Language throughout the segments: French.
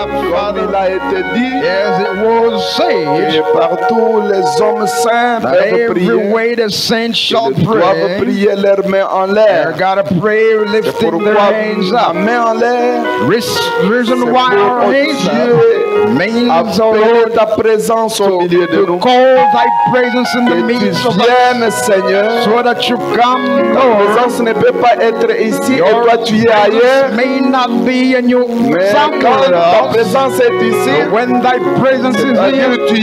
up, Comme Father, il a été dit, as it was et said, partout les hommes saints that peuvent every prier. way the saints shall Ils doivent pray. prier leurs mains en They l'air. gotta pray C'est lifting their pourquoi hands la up. main en l'air, Reason c'est why our pour hands up Dieu means, oh appeler Lord, ta présence au milieu de to nous. call thy presence in the Que tu midst of us, viennes, Seigneur. so that you come, Ta Lord. présence ne peut pas être ici et Your toi tu es ailleurs. presence may not be in your Mais quand somewhere ta else. présence est ici, When thy presence is c'est-à-dire here, que tu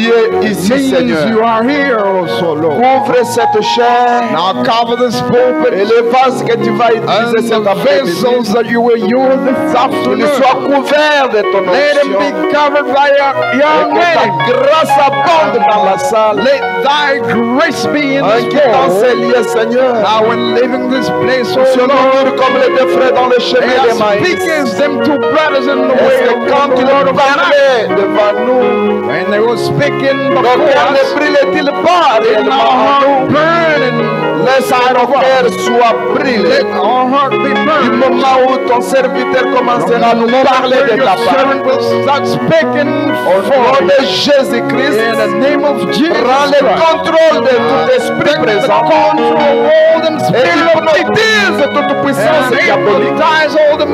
es ici, means you Seigneur. are here also, Lord. Ouvre cette chair Now cover this et pulpit les vases que tu vas and utiliser cet the après-midi, vessels that you will use this qu'ils afternoon. soient couverts de ton Let them onction. be covered by Et your que ta name. grâce abonde dans la salle. Let thy grace be in En this quittant ces world. lieux, Seigneur, Now when leaving this place, se oh Lord, murmure comme les deux frères dans le chemin they des are maïs. speaking as them two brothers in the way Est-ce of que quand the il Lord of the night. parlait devant nous, When they were speaking nos before cœurs ne us, brûlent-ils pas let réellement our en heart nous? burn Laisse que nos cœurs soient brûlés. let our heart be Du burned. moment où ton serviteur commencera à nous parler de Your ta part. servant will start speaking Au for nom you. de Jésus-Christ, In the name of Jesus prends le Christ. contrôle de tout esprit Take the présent control of all them et spirit of hypnotise toute puissance and diabolique, hypnotize all them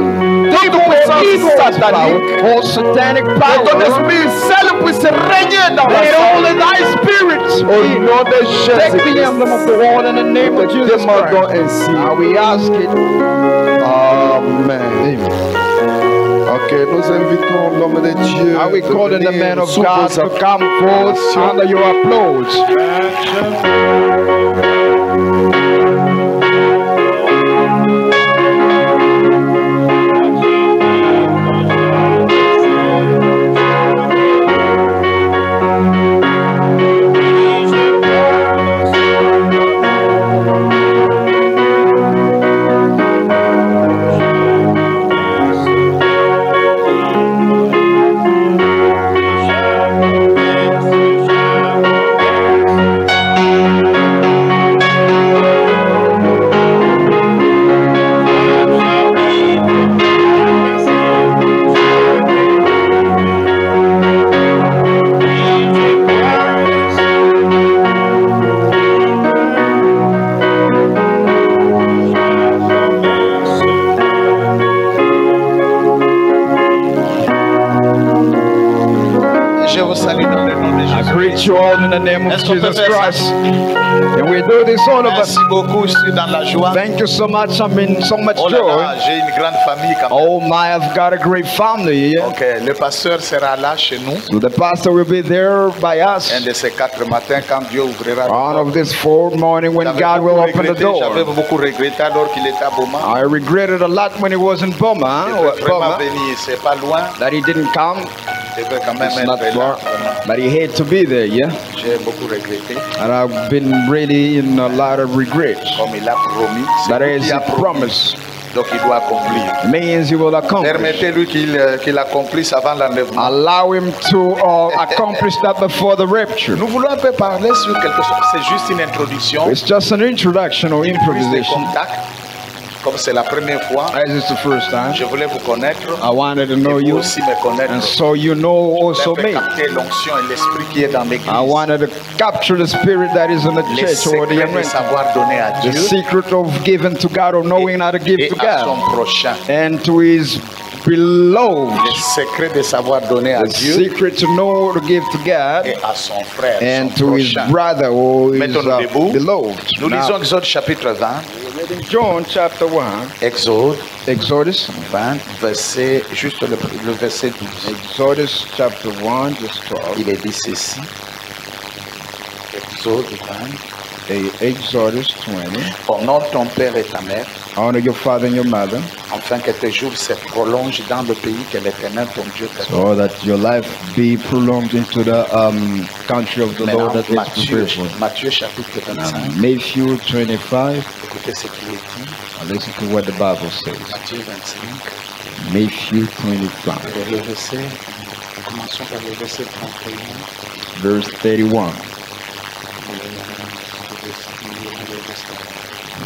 toute puissance satanique. all satanic Que ton power. esprit seul puisse régner dans la Let salle. only thy spirit Au nom de take the emblem of Jésus-Christ, the wall in the name of te Jesus demandons Christ. ainsi. Now we ask it. Amen. Ok, nous invitons l'homme de Dieu. Now we de calling the venir man of sous God vos to come forth under your applause. Je vous salue dans le nom de I Jésus. greet you all in the name of Est-ce qu'on peut Jesus faire ça? Christ. And we do this, all of us. Merci beaucoup, je suis dans la joie. Thank you so much. I'm in so much Oh là joy. là, j'ai une grande famille quand même. Oh my, I've got a great family. Yeah? Ok, le pasteur sera là chez nous. So the pastor will be there by us Un de ces 4 matins quand Dieu ouvrira on la of this 4 morning when J'avais God will beaucoup open the regretté, J'avais door. beaucoup regretté alors qu'il était à Boma. I regretted a lot when he was in Boma, Il devait vraiment venir, c'est pas loin. that he didn't come. Il devait quand même It's not être là. far, but he had to be there, yeah. J'ai beaucoup regretté. And I've been really in a lot of regrets. Comme il a promis. C'est That lui is qui a a promis. promise. Donc il doit accomplir. Means he will accomplish. Permettez-lui qu'il accomplisse avant l'enlèvement. Allow him to accomplish that before the rapture. Nous voulons un peu parler sur quelque chose. C'est juste une introduction. It's just an introduction or Prise de improvisation. contact. Comme c'est la première fois, As it's the first time, je voulais vous connaître. I wanted to know Et vous you, aussi me connaître. and so you know also Je voulais me. capter l'onction et l'esprit qui est dans l'église. I wanted to capture the spirit that is in the Les church or the secrets de anointing. savoir donner à The Dieu secret of giving to God or knowing how to give et to à son God prochain. and to his beloved. Les secrets de savoir donner à The Dieu secret to know to give to God et à son frère, and son to his prochain. brother or his Mettons-nous debout. beloved. Nous Now, lisons Exode chapitre 20. in John chapter 1, Exode Exodus, 20, verset, juste le verset 12. Exodus chapter 1, just 12. Il est dit ceci. Exode 20. Exodus 20. Honore ton père et ta mère, Honor your father and your mother, afin que tes jours se prolongent dans le pays que l'Éternel ton Dieu te donne. so that your life be prolonged into the country of the Lord that is Matthieu, prepared for. Matthieu chapitre 25. Matthew 25. Écoutez ce qu'il est dit. Listen to what the Bible says. Matthieu 25. Matthew 25, Le verset, commençons par le verset 31. verse 31.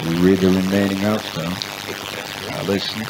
We read the remaining also. Now listen.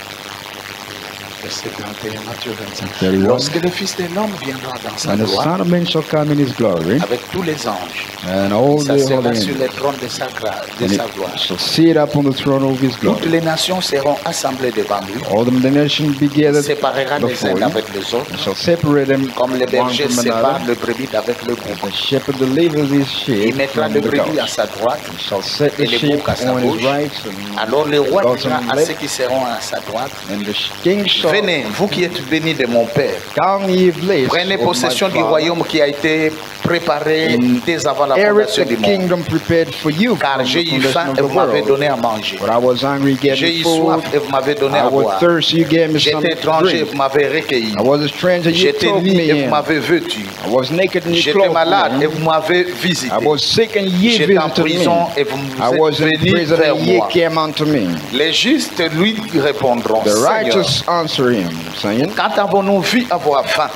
Verset 31, Matthieu 25. 31. Lorsque le Fils de l'homme viendra dans sa And the gloire, Son of Man shall come in his glory, avec tous les anges, and all il the s'assiera holy sur angels, les trônes de sa, de and sa he gloire. shall sit upon the throne of his glory. Toutes les nations seront assemblées devant lui. All the nations be Il gathered séparera les before uns him, avec les autres, and shall separate them comme le one berger from sépare another. le brebis avec le bouc. The shepherd delivers his Il sheep mettra from le the brebis à goats. sa droite, He shall set the et les sheep boucs à sa on his gauche. right, Alors le roi goats dira on à his ceux left, qui seront à sa droite, and the king shall venez, vous qui êtes bénis de mon Père, come ye blessed prenez of my possession du Father, royaume qui a été préparé dès avant la inherit fondation the du monde. kingdom prepared for you Car from j'ai the eu faim foundation of et the vous m'avez world. donné à manger. When I was hungry, you gave J'ai me eu soif food. et vous m'avez donné I à was boire. thirsty, you gave me some J'étais étranger et drink. vous m'avez recueilli. I was a stranger, you J'étais took nu me et vous in. m'avez vêtu. I was naked and you J'étais clothed malade et me. vous m'avez visité. I was sick and ye J'étais en visited prison me. et vous I was êtes in venus prison vers and ye moi. came unto me. Les justes lui répondront, The Seigneur, righteous answer him, saying, quand avons-nous vu avoir faim,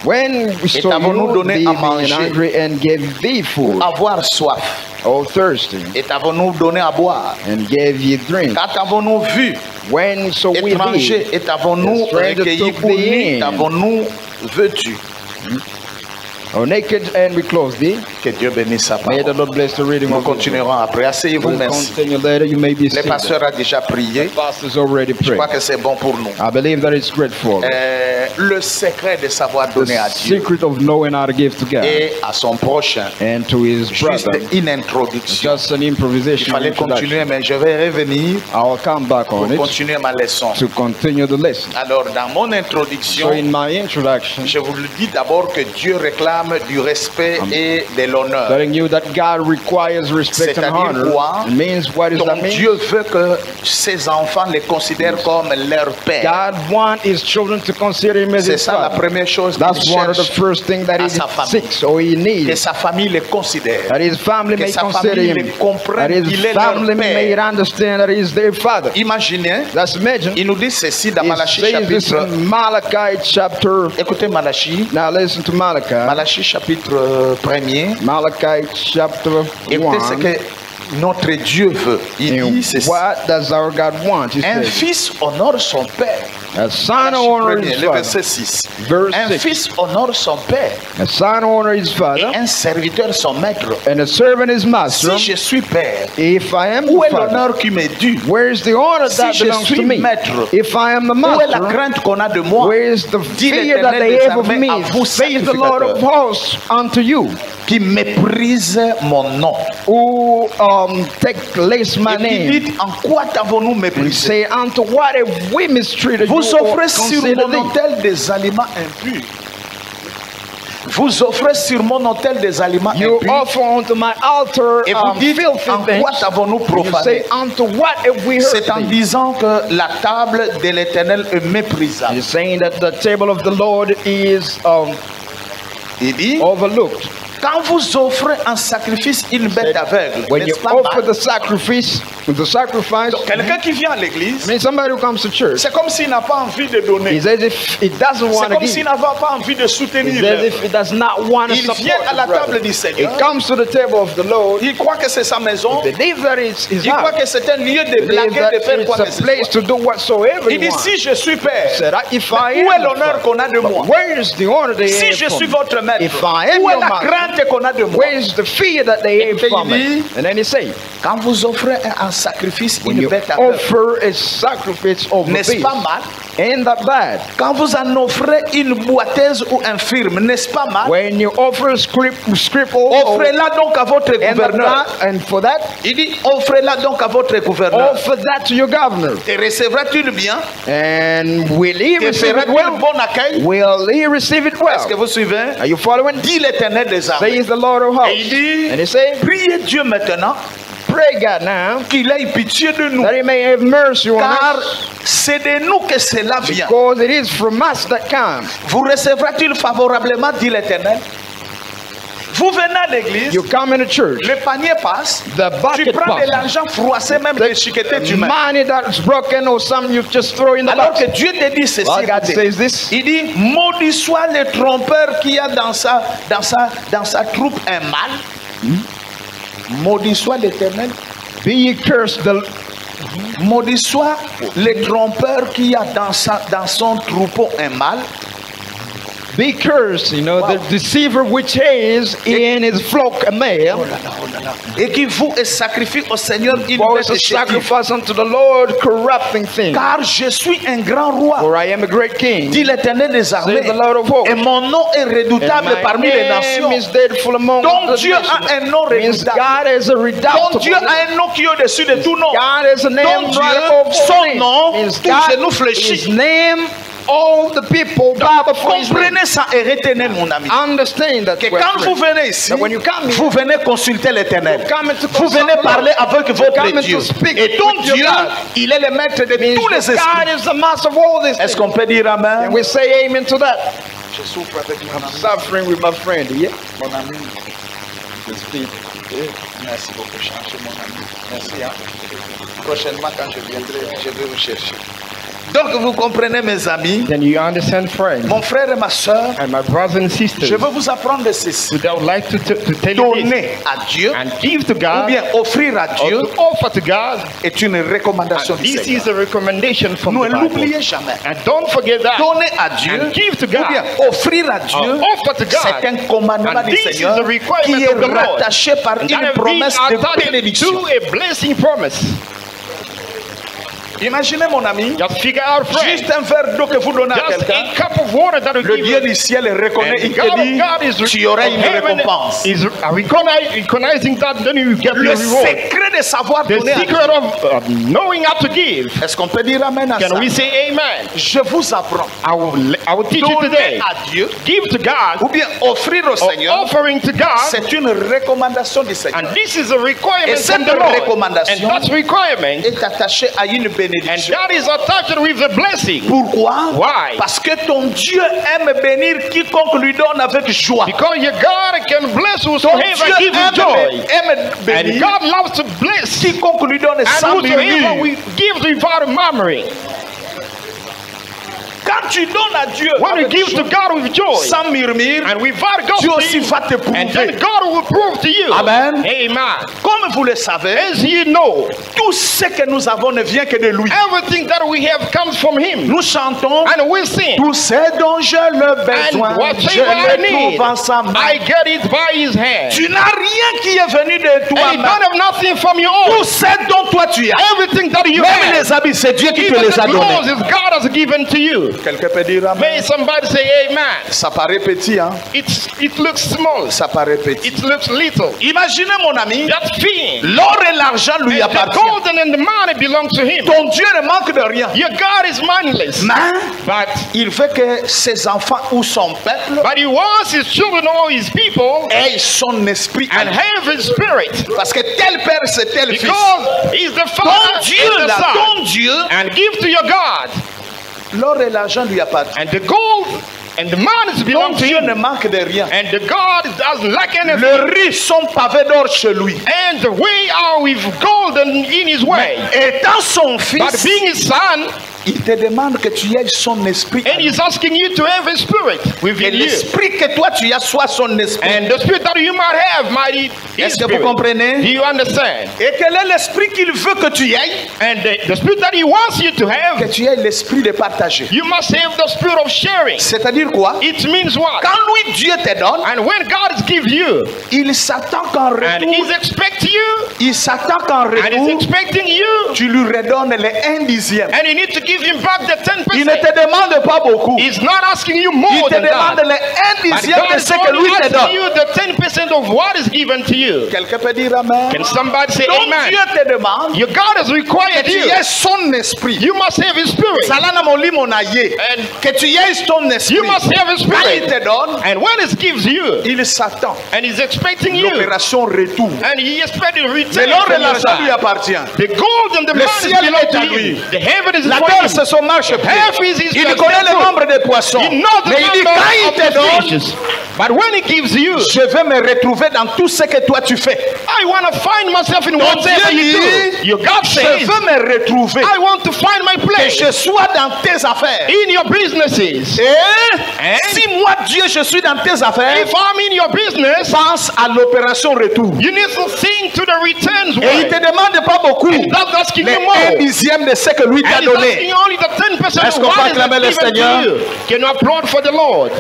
when we saw t'avons-nous you donné thee à being manger? hungry and gave thee food, avoir soif, or thirsty, et t'avons-nous donné à boire? and gave ye drink? Quand avons-nous vu When so we étranger thee, et t'avons-nous the stranger recueilli took pour thee nu, in. t'avons-nous vêtu? or naked and we clothed thee? Que Dieu bénisse sa May the parole. Lord bless the reading Nous of His word. continuerons après. Asseyez-vous, We'll merci. continue later. You may be Le seated. pasteur a déjà prié. The pastor's already Je crois prayed. que c'est bon pour nous. I believe that it's great for us. Le secret de savoir donner The à Dieu secret of knowing how to give to God et à son prochain. and to His Juste brother. une introduction. Just an Il improvisation. fallait introduction. continuer, mais je vais revenir I'll come back pour on it continuer ma leçon. to continue the lesson. Alors, dans mon So introduction, in my introduction, je vous le dis d'abord que Dieu réclame du respect et de l'honneur. telling you that God requires respect and C'est-à-dire honor. quoi? It means, what does Donc that mean? Dieu veut que ses enfants les considèrent comme leur père. God wants His children to consider Him as C'est His ça la father. première chose That's qu'il one of the cherche, first things that à He sa famille. seeks or He que needs. sa famille les considère. That His family Que may sa consider famille Him. les comprenne That His qu'il est leur family may père. understand that He is their father. Imaginez, That's imagine. il nous dit ceci dans It Malachie says this chapitre. in Malachi chapter. Écoutez Malachie. Now listen to Malachi. Malachie chapitre 1er. Malachi chapter Écoutez ce 1. que notre Dieu veut. Il dit And ceci. what does our God want? He Un says, fils honore son père. a son Malachie honor 1er, his le father. verset 6. Verse Un 6. fils honore son père A son honor his et father, un serviteur son maître. and a servant his master. Si je suis père, If I am où the est father, l'honneur qui m'est dû? where is the honor Si that je belongs suis to me? maître, If I am the Où est la master, crainte qu'on a de moi? where is the Dit fear that l'Éternel they des have of armées me? à vous, Says the Lord of sacrificateurs, hosts unto you, qui méprise mon nom. who take place my Et puis name, dites, en quoi t'avons-nous and méprisé? say, unto what have we mistreated you Vous or offrez sur considered mon thee? autel des aliments impurs. Vous offrez sur mon autel des aliments You impurs. offer unto my altar Et vous dites, filthy en things. quoi t'avons-nous You profané? say, unto what have we C'est en hurt thee? disant que la table de l'Éternel est méprisable. You're saying that the table of the Lord is Il dit, overlooked. quand vous offrez en sacrifice une bête aveugle, When you n'est-ce pas offer mal? the sacrifice, Quelqu'un qui vient à l'église, I mean, somebody who comes to church, c'est comme s'il n'a pas envie de donner. it's as if it doesn't C'est want to comme s'il give. n'avait pas envie de soutenir. It's as if it does not want to Il support vient à la the brother. table du Seigneur. It comes to the table of the Lord. Il croit que c'est sa maison. Believe that it's his Il croit house. que c'est un lieu de Believe blaguer, that de faire quoi que it's ce a place soit. to do whatsoever Il you dit, want. si je suis père, Said, if I où est am the l'honneur father, qu'on a de moi? where is the honor they Si have je from suis me? votre maître, If I am où est your la master, crainte qu'on a de moi? where is the fear that they have puis from il me? dit, And then he says, Quand vous offrez un sacrifice, when une you bête aveugle, offer a sacrifice of a n'est-ce beast, pas mal? ain't that bad? Quand vous en offrez une boiteuse ou infirme, n'est-ce pas mal? When you offer a scribble, Offrez-la donc à votre and, gouverneur. and for that, Il dit, offrez-la donc à votre gouverneur. offer that to your governor. Te recevra-t-il bien? And will he Te receive it fera-t-il well? bon accueil? Will he receive it Est-ce que well? vous suivez? Are you following? Dit l'Éternel des armées. Says the Lord of Et il hosts. dit, And he says, priez Dieu maintenant pray God now qu'il ait pitié de nous. that he may have mercy on Car us, c'est de nous que cela vient. because it is from us that comes. Vous recevra-t-il favorablement, dit l'Éternel? Vous venez à l'église, You come into church, le panier passe, the tu bucket prends de passes. l'argent froissé, même déchiqueté, tu mets. Money that's broken or something you just throw in the Alors box. que Dieu te dit ceci, Well, God écoutez. says this. Il dit, maudit soit le trompeur qui a dans sa troupe un mal. Maudit soit l'Éternel. Be ye cursed, Maudit soit le trompeur qui a dans son troupeau un mâle. Be cursed, you know, the deceiver which is in his flock a male. Et qui voue et sacrifie au Seigneur une For bête it's a chétive. sacrifice unto the Lord, corrupting things. Car je suis un grand roi, For I am a great king. dit l'Éternel des armées, Says the Lord of hosts. et mon nom est And redoutable my parmi les name nations. is dreadful among Donc the Dieu nations. a un nom Means redoutable. God is a Donc redoubtable. Dieu a un nom qui est au-dessus de tout nom. God is a name Donc Dieu, right above all son names. nom, Means tout God, genou His fléchit. name, all the people bow before His name. Comprenez ça et retenez, mon ami. Understand that Que we're quand vous friends. venez ici, That when you come here, vous venez consulter l'Éternel. you come into Vous venez consult the parler Lord. avec votre come Dieu. to speak Et ton with your Dieu, God. il est le maître de Means tous les that esprits. God is the master of all these Est-ce things. qu'on peut dire Amen? And we say amen to that. Je souffre avec mon I'm ami. suffering with my friend. Yeah. Mon ami. Merci beaucoup, chanceux, mon ami. Merci. Hein? Prochainement, quand je viendrai, je vais vous chercher. Donc, vous comprenez, mes amis, Then you understand, friends. mon frère et ma soeur, And my brothers and sisters, je veux vous apprendre ceci. I would like to tell you this. Donner à Dieu, And give to ou God, bien offrir à or Dieu, to offer to God. est une recommandation And du this Seigneur. is a recommendation from Ne the Bible. l'oubliez jamais. And don't forget that. Donner à Dieu, And give to ou God. bien offrir à Dieu, Or offer to God. c'est un commandement And du this is Seigneur the requirement qui est of the Lord. rattaché par And une that has been promesse de attached bénédiction. to a blessing promise. Imaginez, mon ami, Just figure out, friend. juste un verre d'eau que vous donnez à Just quelqu'un. a cup of water that will Le give Dieu you. du ciel reconnaît, And il God te dit, of God is tu auras une heaven récompense. is recognizing that, then you get Le your reward. secret de savoir The donner à secret Dieu. of knowing how to give. Est-ce qu'on peut dire amen à ça? Can we say amen? Je vous apprends. I will teach you Donner today. à Dieu, Give to God, ou bien offrir au or Seigneur, offering to God, c'est une recommandation du Seigneur. and this is a requirement Et from cette the Lord. recommandation And that requirement, Est attaché à une and bénédiction. that is attached with the blessing. Pourquoi? Why? Parce que ton Dieu aime bénir quiconque lui donne avec joie. Because your God can bless Ton whosoever Dieu give you joy. aime And bénir God loves to bless. quiconque lui donne And sans whosoever murmure. we give without murmuring. Quand tu donnes à Dieu When we avec give to joie, God with joy, sans murmure, and without Dieu aussi gossiping, va te and then prouver. God will prove to you. Amen. Amen. Comme vous le savez, As you know, tout ce que nous avons ne vient que de lui. everything that we have comes from Him. Nous chantons And we sing. tout ce dont j'ai le besoin, And whatever je I le need, trouve en sa main. I get it by His hand. Tu n'as rien qui est venu de And you toi-même. don't have nothing from your own. Tout ce dont toi tu as, Everything that you même have, les habits, c'est Dieu qui te even les the a donnés. clothes God has given to you. Quelqu'un peut dire amen. May somebody say amen. Ça paraît petit, hein? It looks small. Ça paraît petit. It looks little. Imaginez, mon ami, That thing. l'or et l'argent lui And the appartiennent. gold and the money belong to Him. Ton Dieu ne manque de rien. Your God is mindless. Mais But il veut que ses enfants ou son peuple He wants His children or His people aient son esprit. and have His Spirit. Parce que tel père, c'est tel fils. Because He's the Ton Father Dieu, and the là, Son. ton Dieu, And give to your God. l'or et l'argent lui appartiennent. And the gold and the money Ton belong to Dieu ne Him. manque de rien. And the God doesn't lack anything. Le riche sont pavés d'or chez lui. And the way are with gold and in His way. Étant son But fils, being His Son, il te demande que tu aies son esprit. and He's asking you to have His Spirit Que within you. l'esprit que toi tu as soit son esprit. And the Spirit that you might have might be His Est-ce que vous Spirit. Do comprenez? you understand? Et quel est l'esprit qu'il veut que tu aies? And the Spirit that He wants you to Que have, tu aies l'esprit de partager. you must have the Spirit of sharing. C'est-à-dire quoi? It means what? Quand lui Dieu te donne, And when God gives you, il s'attend qu'en and retour, He's expecting you, il s'attend qu'en and He's retour, expecting you, tu lui redonnes les 1/10. and you need to give Him back the Il ne 10%. te demande pas beaucoup. He's not asking you Il more te than demande that. les But 1/10 God de is ce que lui only te asking donne. you the 10% of what is given to you. Quelqu'un peut dire amen. Can somebody say Donc amen? Dieu te demande Your God has que required tu you. aies son esprit. You must have His Spirit. Salana moli monaye. And Que tu aies ton esprit. you must have His Quand il Spirit. te donne, And when it gives you, il s'attend. and He's expecting you, L'opération retour. and He expects to Mais return l'or et from your l'argent lui side. appartient. The gold and the Le money ciel belong est à to lui. Him. The heaven is La for terre, Him. c'est son marche. Half is His Il connaît le nombre des poissons. He knows the Mais il dit, number quand il of te the donne, fishes. But when he gives you, je vais me retrouver dans tout ce que toi tu fais. I want to find myself in Donc whatever Dieu you dit, do. Your God je says, veux me retrouver, I want to find my que place je sois dans tes affaires. in your businesses. Et si moi Dieu je suis dans tes affaires, If I'm in your business, pense à l'opération retour. you need to think to the returns Et il way. te demande pas beaucoup, And that's asking les you more. 1/10 de ce que lui t'a And he's donné. asking only the 10% Est-ce of qu'on peut what is acclamer le given Seigneur? to you. Can you applaud for the Lord?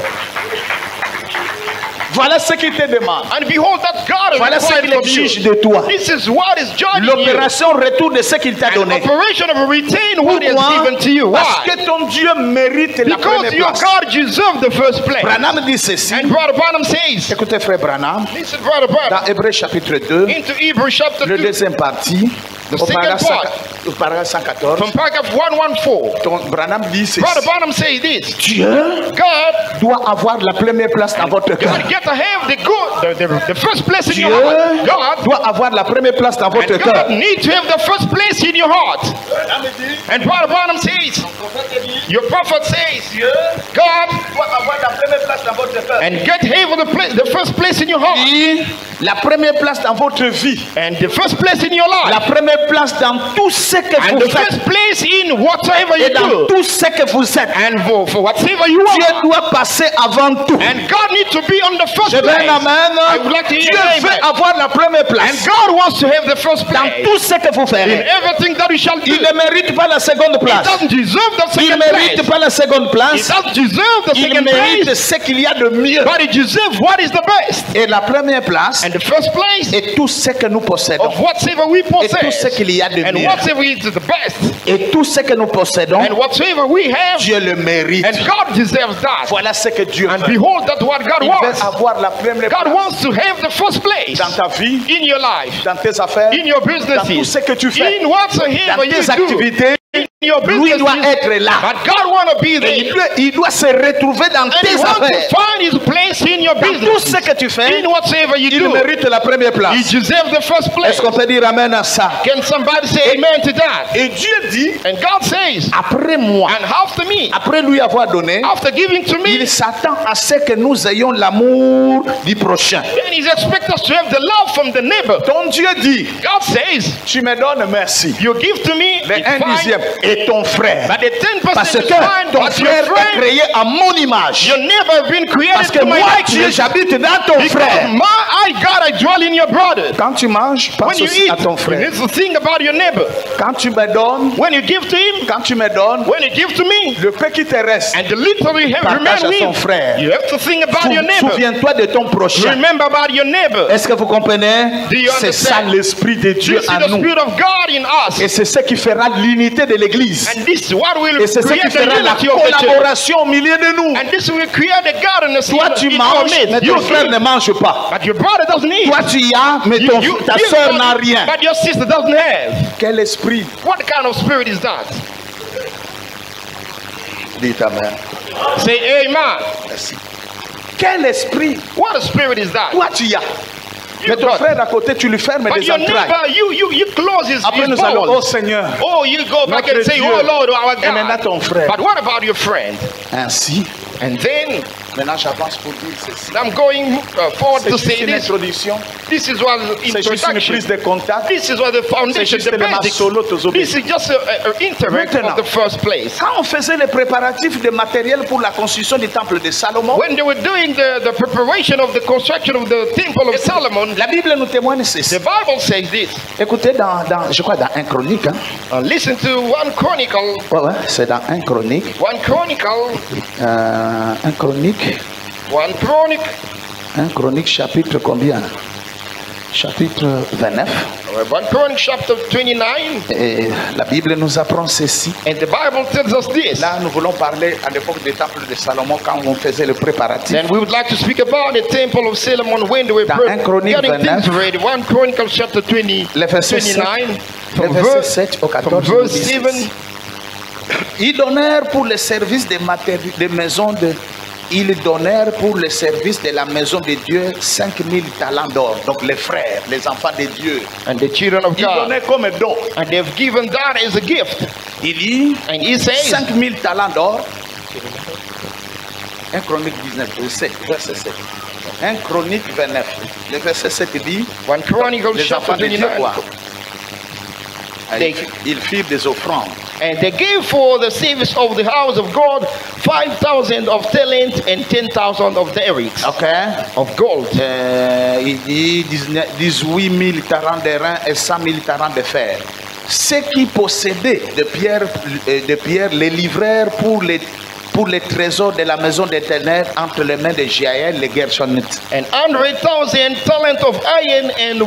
Voilà ce qu'il te demande. And behold, that God Voilà ce required qu'il from exige you. de toi. This is what is judging you. L'opération retour de ce qu'il t'a An donné. operation of retain what he has Pourquoi? given to you. Parce Why? que ton Dieu mérite la Because première your place. God deserves the first place. Branham dit ceci. And Brother Branham says, Écoutez frère Branham, listen, Brother Branham, dans Hébreux chapitre 2, into Hebrews chapter le 2, deuxième partie, The au second paragraphe part. au paragraphe 114, from paragraph 114, ton Branham dit ceci. Brother Branham says this, Dieu God, doit avoir la première place dans votre cœur. God get to have the good, the first place in Dieu your heart. God, doit avoir la première place dans votre and cœur. God need to have the first place in your heart. And Brother Branham says, your prophet says, God, doit avoir la première place dans votre cœur. and get have the first place in your heart. Et la première place dans votre vie. And the first place in your La life. première place dans tout ce que And vous the faites. first place in whatever Et you dans do. tout ce que vous êtes. And for whatever you Dieu are. doit passer avant tout. And God needs to be on the first Je veux place. un amen. I would like to hear Dieu an veut amen. avoir la première And place. God wants to have the first Dans place tout ce que vous in ferez. everything that we shall do. Il ne mérite pas la seconde He place. doesn't deserve the Il second ne mérite place. pas la seconde He place. doesn't deserve the Il second mérite place. ce qu'il y a de mieux. But he deserves what is the best. Et la première place And the first place est tout ce que nous possédons. of whatsoever we Et tout possess. ce qu'il y a de And mieux. whatsoever is the best. Et tout ce que nous possédons, And whatsoever we have. Dieu le mérite. And God deserves that. Voilà ce que Dieu And veut. behold, that's what God Il veut wants. avoir la première God place wants to have the first place dans ta vie, in your life, dans tes affaires, in your dans tout businesses, ce que tu fais, in whatsoever dans you tes do, activités. in your Lui businesses. doit être là. But God wants to be Et there. il doit se retrouver dans And he tes wants affaires. to find his place in your Dans tout business. ce que tu fais, In whatsoever you il do. mérite la première He place. deserves the first place. Est-ce qu'on peut dire amen à ça? Can somebody say amen to that? Et Dieu dit, And God says, après moi, and after me, après lui avoir donné, after giving to me, il s'attend à ce que nous ayons l'amour du prochain. then He expects us to have the love from the neighbor. Ton Dieu dit, God says, tu me donnes merci. you give to me Le it's 1/10 fine, est ton frère. but the 10% Parce is que fine, ton but your frère est friend, créé à mon image. you never been Parce created que to my moi, Dieu, likeness. j'habite dans ton Because frère. God, I dwell in your brother. Quand tu manges, When pense you aussi eat, à ton you frère. need to think about your neighbor. Quand tu me donnes, When you give to him, quand tu me donnes, when you give to me, le peu qui te reste, and the little you have partage remain à ton with, frère. you have to think about your neighbor. Souviens-toi de ton prochain. Remember about your neighbor. Est-ce que vous comprenez? Do you C'est ça understand? l'esprit de Dieu This is en the nous. Spirit of God in us. Et c'est ce qui fera l'unité de l'Église. And this is what will Et c'est ce create qui the fera la unity of the church. collaboration au milieu de nous. And this will create the godliness Toi, tu in our manges, midst. mais You ton frère eat, ne mange pas. but your brother doesn't eat. Toi, tu y as, mais ta give soeur God, n'a rien. but your sister doesn't have. Quel esprit? What kind of spirit is that? Dites amen. Say amen. Merci. Quel esprit? What a spirit is that? Toi, tu y as. Mais ton got- frère à côté, tu lui fermes But des your entrailles. neighbor, you close his Après, his nous allons, oh balls. Seigneur. Oh, you go back Notre and say, Dieu. oh Lord, our Et maintenant ton God. frère. But what about your friend? Ainsi, And then maintenant j'avance pour dire ceci. I'm going forward to C'est say juste une this. introduction. This is what C'est juste une introduction. prise de contact. This is what the foundation, juste the le basics. solo aux This is just a interact Maintenant. of the first place. Quand on faisait les préparatifs de matériel pour la construction du temple de Salomon, When they were doing the preparation of the construction of the temple of Solomon, la Bible nous témoigne ceci. the Bible says this. Écoutez, je crois dans 1 Chronique. Hein? Listen to 1 Chronicle. Ouais, c'est dans 1 Chronique. 1 Chronicle. 1 Chronique. 1 Chronicle. 1 Chronique chapitre combien? Chapitre 29. 1 Chronicle chapter 29. Et la Bible nous apprend ceci. And the Bible tells us this. Là, nous voulons parler à l'époque du temple de Salomon quand on faisait le préparatif. Then we would like to speak about the temple of Solomon when they were Dans 1 Chronique getting 29. things ready. 1 Chronicle chapter 20, Le verset 29. Le From verset verse, 7 au from 14. nous verse dit 7. ceci. Ils donnèrent pour le service des maisons de... Ils donnèrent pour le service de la maison de Dieu 5000 talents d'or. Donc les frères, les enfants de Dieu. And the children of Ils God. donnaient comme don. And they've given that as a gift. Il dit And he says, 5000 talents d'or. 1 Chronique 19, verset 7. 1 Chronique 29. Le verset 7 dit, 1 Chronicles les chapter enfants de Dieu 29. quoi? Ils firent des offrandes. And they gave for the service of the house of God 5,000 of talents and 10,000 of derricks Ok. of gold. Il dit 18 000 talents de rein et 100 000 talents de fer. Ceux qui possédaient de pierre les livrèrent pour les trésors de la maison d'Éternel entre les mains de Jaël, les Gershonites. And 100,000 talents of iron, and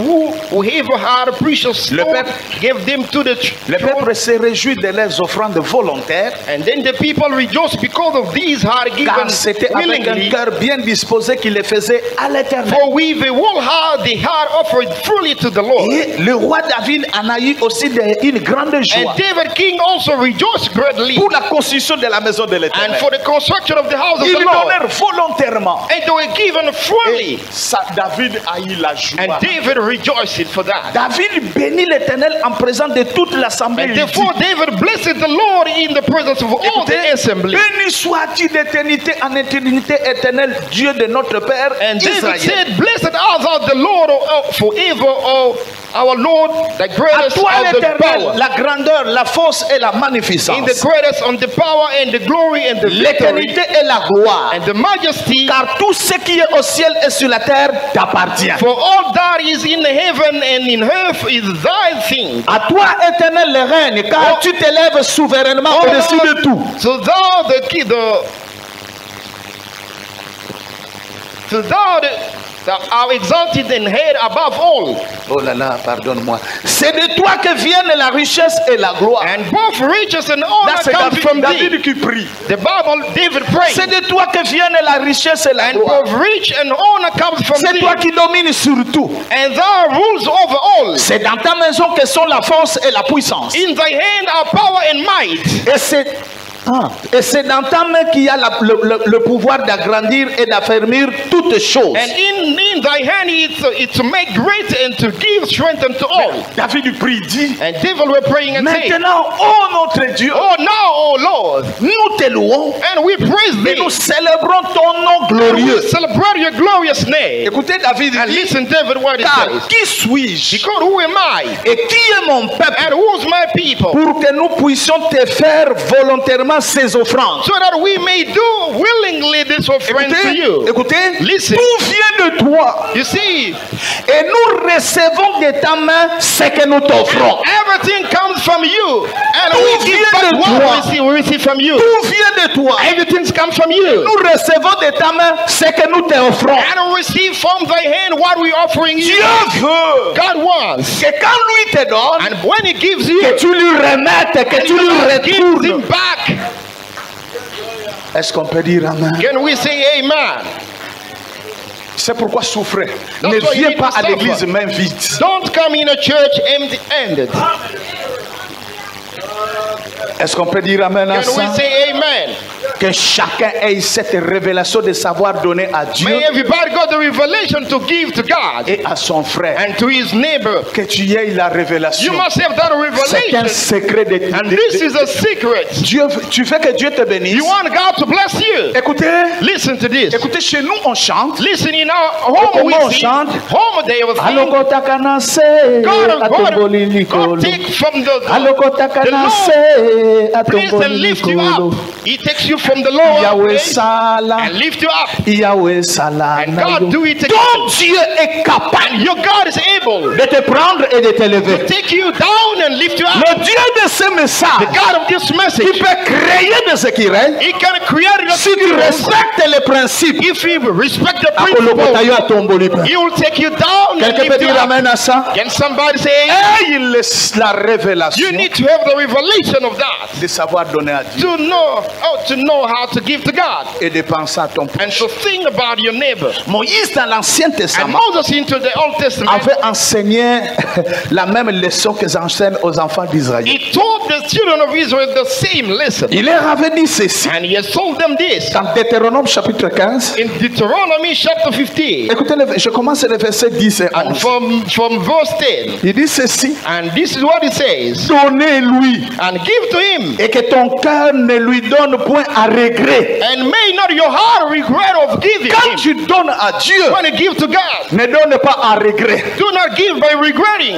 whoever had precious Le stone peuple- gave them to the Le throne. peuple se réjouit de leurs offrandes volontaires, And then the people rejoiced because of these had given car c'était avec un willingly. cœur bien disposé qu'ils les faisaient à l'Éternel. For with a whole heart they had offered freely to the Lord. Et le roi David en a eu aussi une grande joie And David king also rejoiced greatly. pour la construction de la maison de And l'Éternel. for the construction of the house of Ils the Lord. donnèrent volontairement. And they were given freely. David a eu la joie. And David rejoiced for that. David bénit l'Éternel en présence de toute l'assemblée. And Il dit, therefore David blessed the Lord in the presence of all the assembly. béni sois-tu d'éternité en éternité éternelle, Dieu de notre Père And David Israël. said, blessed art thou the Lord forever, O our Lord, the À greatest toi of the l'Éternel, power. la grandeur, la force et la In the magnificence. greatest on the power and the glory and the victory L'éternité et la gloire. and the majesty. Car tout ce qui est au ciel et sur la terre t'appartient. For all that is in heaven and in earth is thy thing. À toi éternel le règne, car tu t'élèves souverainement Oh, au-dessus Lord, de tout. So thou thou art exalted and head above all. Oh là là, pardonne-moi. C'est de toi que viennent la richesse et la gloire. And both riches and honor Là, c'est comes from David thee. qui prie. The Bible, David prayed. C'est de toi que viennent la richesse et la And gloire. both rich and honor comes from C'est thee. toi qui domines sur tout. And thou rules over all. C'est dans ta maison que sont la force et la puissance. In thy hand are power and might. Et c'est dans ta main qu'il y a le pouvoir d'agrandir et d'affermir toutes choses. And in thy hand it's to make great and to give strength unto all. David prie, dit, And David were praying and saying, maintenant, ô notre Dieu, oh now, O Lord, nous te louons and we praise et thee. nous célébrons ton nom And we glorieux. celebrate your glorious name. Écoutez David And dit, listen, David, what it car says. qui suis-je Because who am I? et qui est mon peuple And who's my people? pour que nous puissions te faire volontairement ces offrandes? So that we may do willingly this offering to you. Écoutez, Listen. tout vient de toi You see, et nous recevons de ta main ce que nous t'offrons. everything comes from you. And Tout we give vient back de what toi. we receive from you. Tout vient de toi. Everything comes from you. Nous recevons de ta main ce que nous t'offrons. And receive from thy hand what we offering you. Dieu veut God wants. que quand lui te donne, And when he gives you, que tu lui remettes, que and tu lui you give him retournes. back. Est-ce qu'on peut dire amen? Can we say amen? C'est pourquoi souffrez. That's Ne why you viens need pas to à l'église suffer. main vide. Don't come in a church empty-handed. Est-ce qu'on peut dire amen à Can we ça? say amen? Que chacun ait cette révélation de savoir donner à Dieu May everybody got the revelation to give to God et à son frère. and to his neighbor. Que tu aies la You révélation. must have that C'est un revelation. secret de And this is a secret. Dieu. Tu veux que Dieu te bénisse. You want God to bless you. Écoutez, Listen to this. écoutez, chez nous on chante. Listen, in our home we Comment on sing. chante? Home they will sing. Alokotakanase God take from the Alokotakanase place and lift you up. He takes you from the lower Yahweh place Sala. and lift you up. Yahweh Sala. And God do it again. Ton Dieu est capable And your God is able de te prendre et de t'élever. to take you down and lift you up. Le Dieu de ce The message, God of this qui message, peut créer de ce qui règne, He can create the si tu respectes les principes, If you respect the Apolokotayo principle, à ton bolibé. He will take you down and Quelqu'un peut lift you dire up. amen à ça? Can somebody say, Et il laisse la révélation you need to have the revelation of that de savoir donner à Dieu to know how to give to God et de penser à ton and prochain. to think about your neighbor. Moïse dans l'Ancien And Testament Moses into the Old Testament, avait enseigné la même leçon que j'enseigne aux enfants d'Israël. he taught the children of Israel the same lesson. Il leur avait dit ceci And he has told them this dans Deutéronome chapitre 15. in Deuteronomy chapter 15. Écoutez, je commence le verset 10 et And 11. from verse 10. Il dit ceci: And this is what it says. donnez-lui And give to him. et que ton cœur ne lui donne point à regret. And may not your heart regret of giving Quand him. tu donnes à Dieu, When you give to God, ne donne pas à regret. do not give by regretting.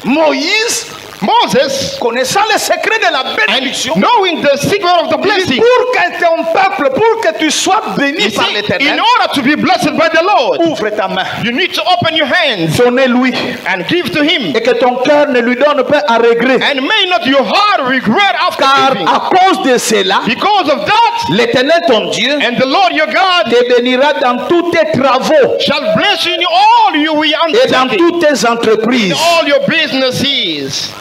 Moïse, Moses, connaissant le secret de la and bénédiction, knowing the secret of the il dit, blessing, pour que ton peuple, pour que tu sois béni you par see, in l'Éternel, order to be blessed by the Lord, ouvre ta main, you need to open your hands donnez-lui, and give to him. et que ton cœur ne lui donne pas à regret. And may not your heart regret after Car giving. à cause de cela, Because of that, l'Éternel ton Dieu and the Lord your God te bénira dans tous tes travaux shall bless you in all you will et dans undertake, toutes tes in entreprises. all your businesses.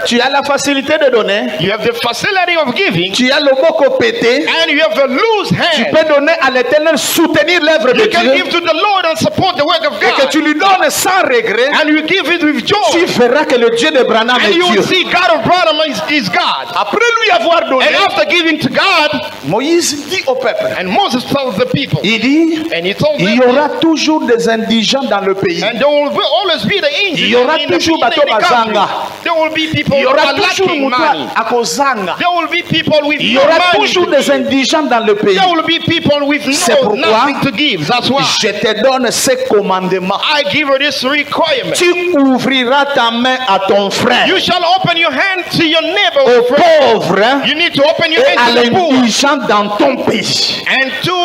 Tu as la facilité de donner, You have the facility of giving, tu as le mot pété, and you have a loose tu hand. peux donner à l'Éternel, soutenir l'œuvre de You can Dieu, give to the Lord and support the work of et que God. tu lui donnes sans regret. And you give it with Tu joy. verras que le Dieu de Branham And est you Dieu. will see God of Branham is God. Après lui avoir donné, And after giving to God, Moïse dit au peuple, and Moses tells the people, il dit, and he told il y them, aura toujours des indigents dans le pays. and there will always be the angels Il y aura in the toujours country. bateau bazanga. There will be people Il y who aura are toujours lacking mutu money. à kozanga. There will be people with Il y no aura money toujours to des give. indigents dans le pays. There will be people with C'est no pourquoi nothing to give. That's why Je te donne ces commandements. I give you this requirement. Tu ouvriras ta main à ton frère, You shall open your hand to your au neighbor. pauvre hein, You need to open your et à hand to the poor. l'indigent dans ton pays. And to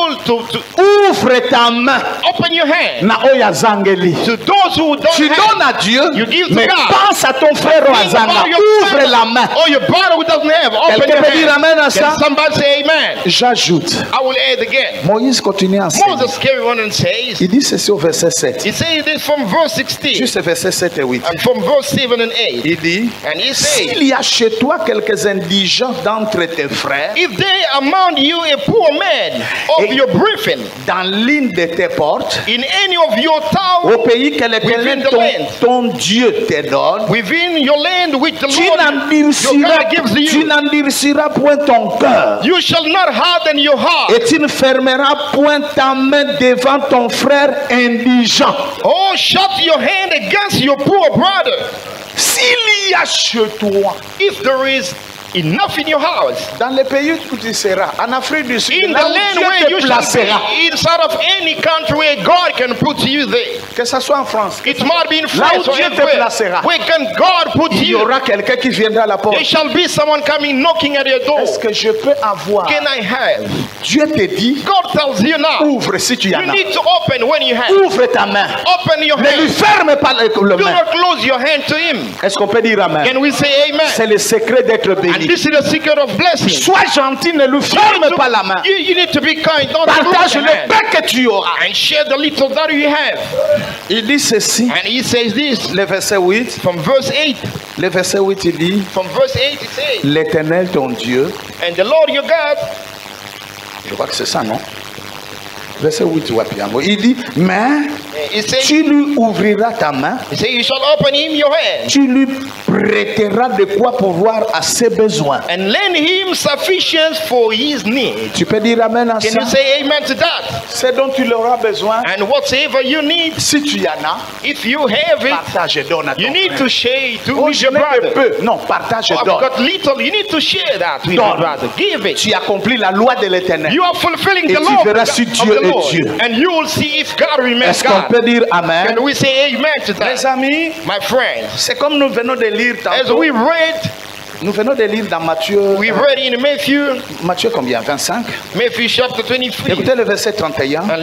Ouvre ta main open your hand na oya zangeli. to those who don't Tu donnes have. à Dieu, You give to mais God. pense à ton frère au Think azanga. about your Ouvre friend la main. or your brother who doesn't have. Open Quelqu'un your peut dire hand. amen à ça? Can somebody say amen? J'ajoute. I will add again. Moïse continue à enseigner. Moses carry on and says, Il dit ceci au verset 7. he says this from verse 16 Juste verset 7 et 8. and from verse 7 and 8. Il dit, And he says, s'il y a chez toi quelques indigents d'entre tes frères, if there among you a poor man of Et- your brethren dans l'une de tes portes, in any of your au towns pays que l'Éternel Within the land. ton Dieu te donne, within your land which the tu Lord your God gives to you, n'endurciras point ton cœur, you shall not harden your heart. et tu ne fermeras point ta main devant ton frère indigent. Oh, shut your hand against your poor brother. S'il y a chez toi, If there is enough in your house, dans le pays où tu seras, en Afrique du Sud, in the là où land Dieu where you te shall placera, be, inside of any country where God can put you there. que ce soit en France, It might be in Là France où or Dieu te everywhere. placera. Where can God put il y you? aura quelqu'un qui viendra à la porte. There shall be someone coming knocking at your door. Est-ce que je peux avoir? Can I have? Dieu te dit, God tells you now. ouvre si tu y You en as. need to open when you have. Ouvre ta main. Open your Ne lui hand. ferme pas le Do main. not close your hand to him. Est-ce qu'on peut dire amen? Can we say C'est amen? le secret d'être And béni. this is the secret of blessing. Sois gentil, ne lui ferme pas la main. You need to be kind. Don't close Partage your le hand. peu que tu auras. And share the little that you have. Il dit ceci, And he says this le verset 8. from verse 8. Le verset 8, il dit, From verse 8 it says, l'Éternel ton Dieu, and the Lord your God, je crois que c'est ça, non? Verset 8, Wapiamo. Il dit, mais he says, tu lui ouvriras ta main, you shall open him your hand tu lui prêteras de quoi pourvoir à ses besoins. and lend him sufficient for his need. Tu peux dire amen à Can ça? you say amen to that? Ce dont tu auras besoin, And whatever you need, si tu y en as, if you have it, partage et donne à ton you need frère. to share it Oh, with je your n'ai que brother. peu. Non, partage et I've donne. got little, you need to share that with your Donne. brother. Give it. Tu accomplis la loi de l'Éternel. You are fulfilling Et the tu law of verras the si of Dieu the est Lord. Dieu. And you will see if God remains Est-ce qu'on God. peut dire amen? Can we say amen to Mes that? amis, My friends, c'est comme nous venons de lire as tantôt. we read, Nous venons de lire dans Matthieu. we read in Matthew Matthieu combien? 25. chapter 23. Écoutez le verset 31. And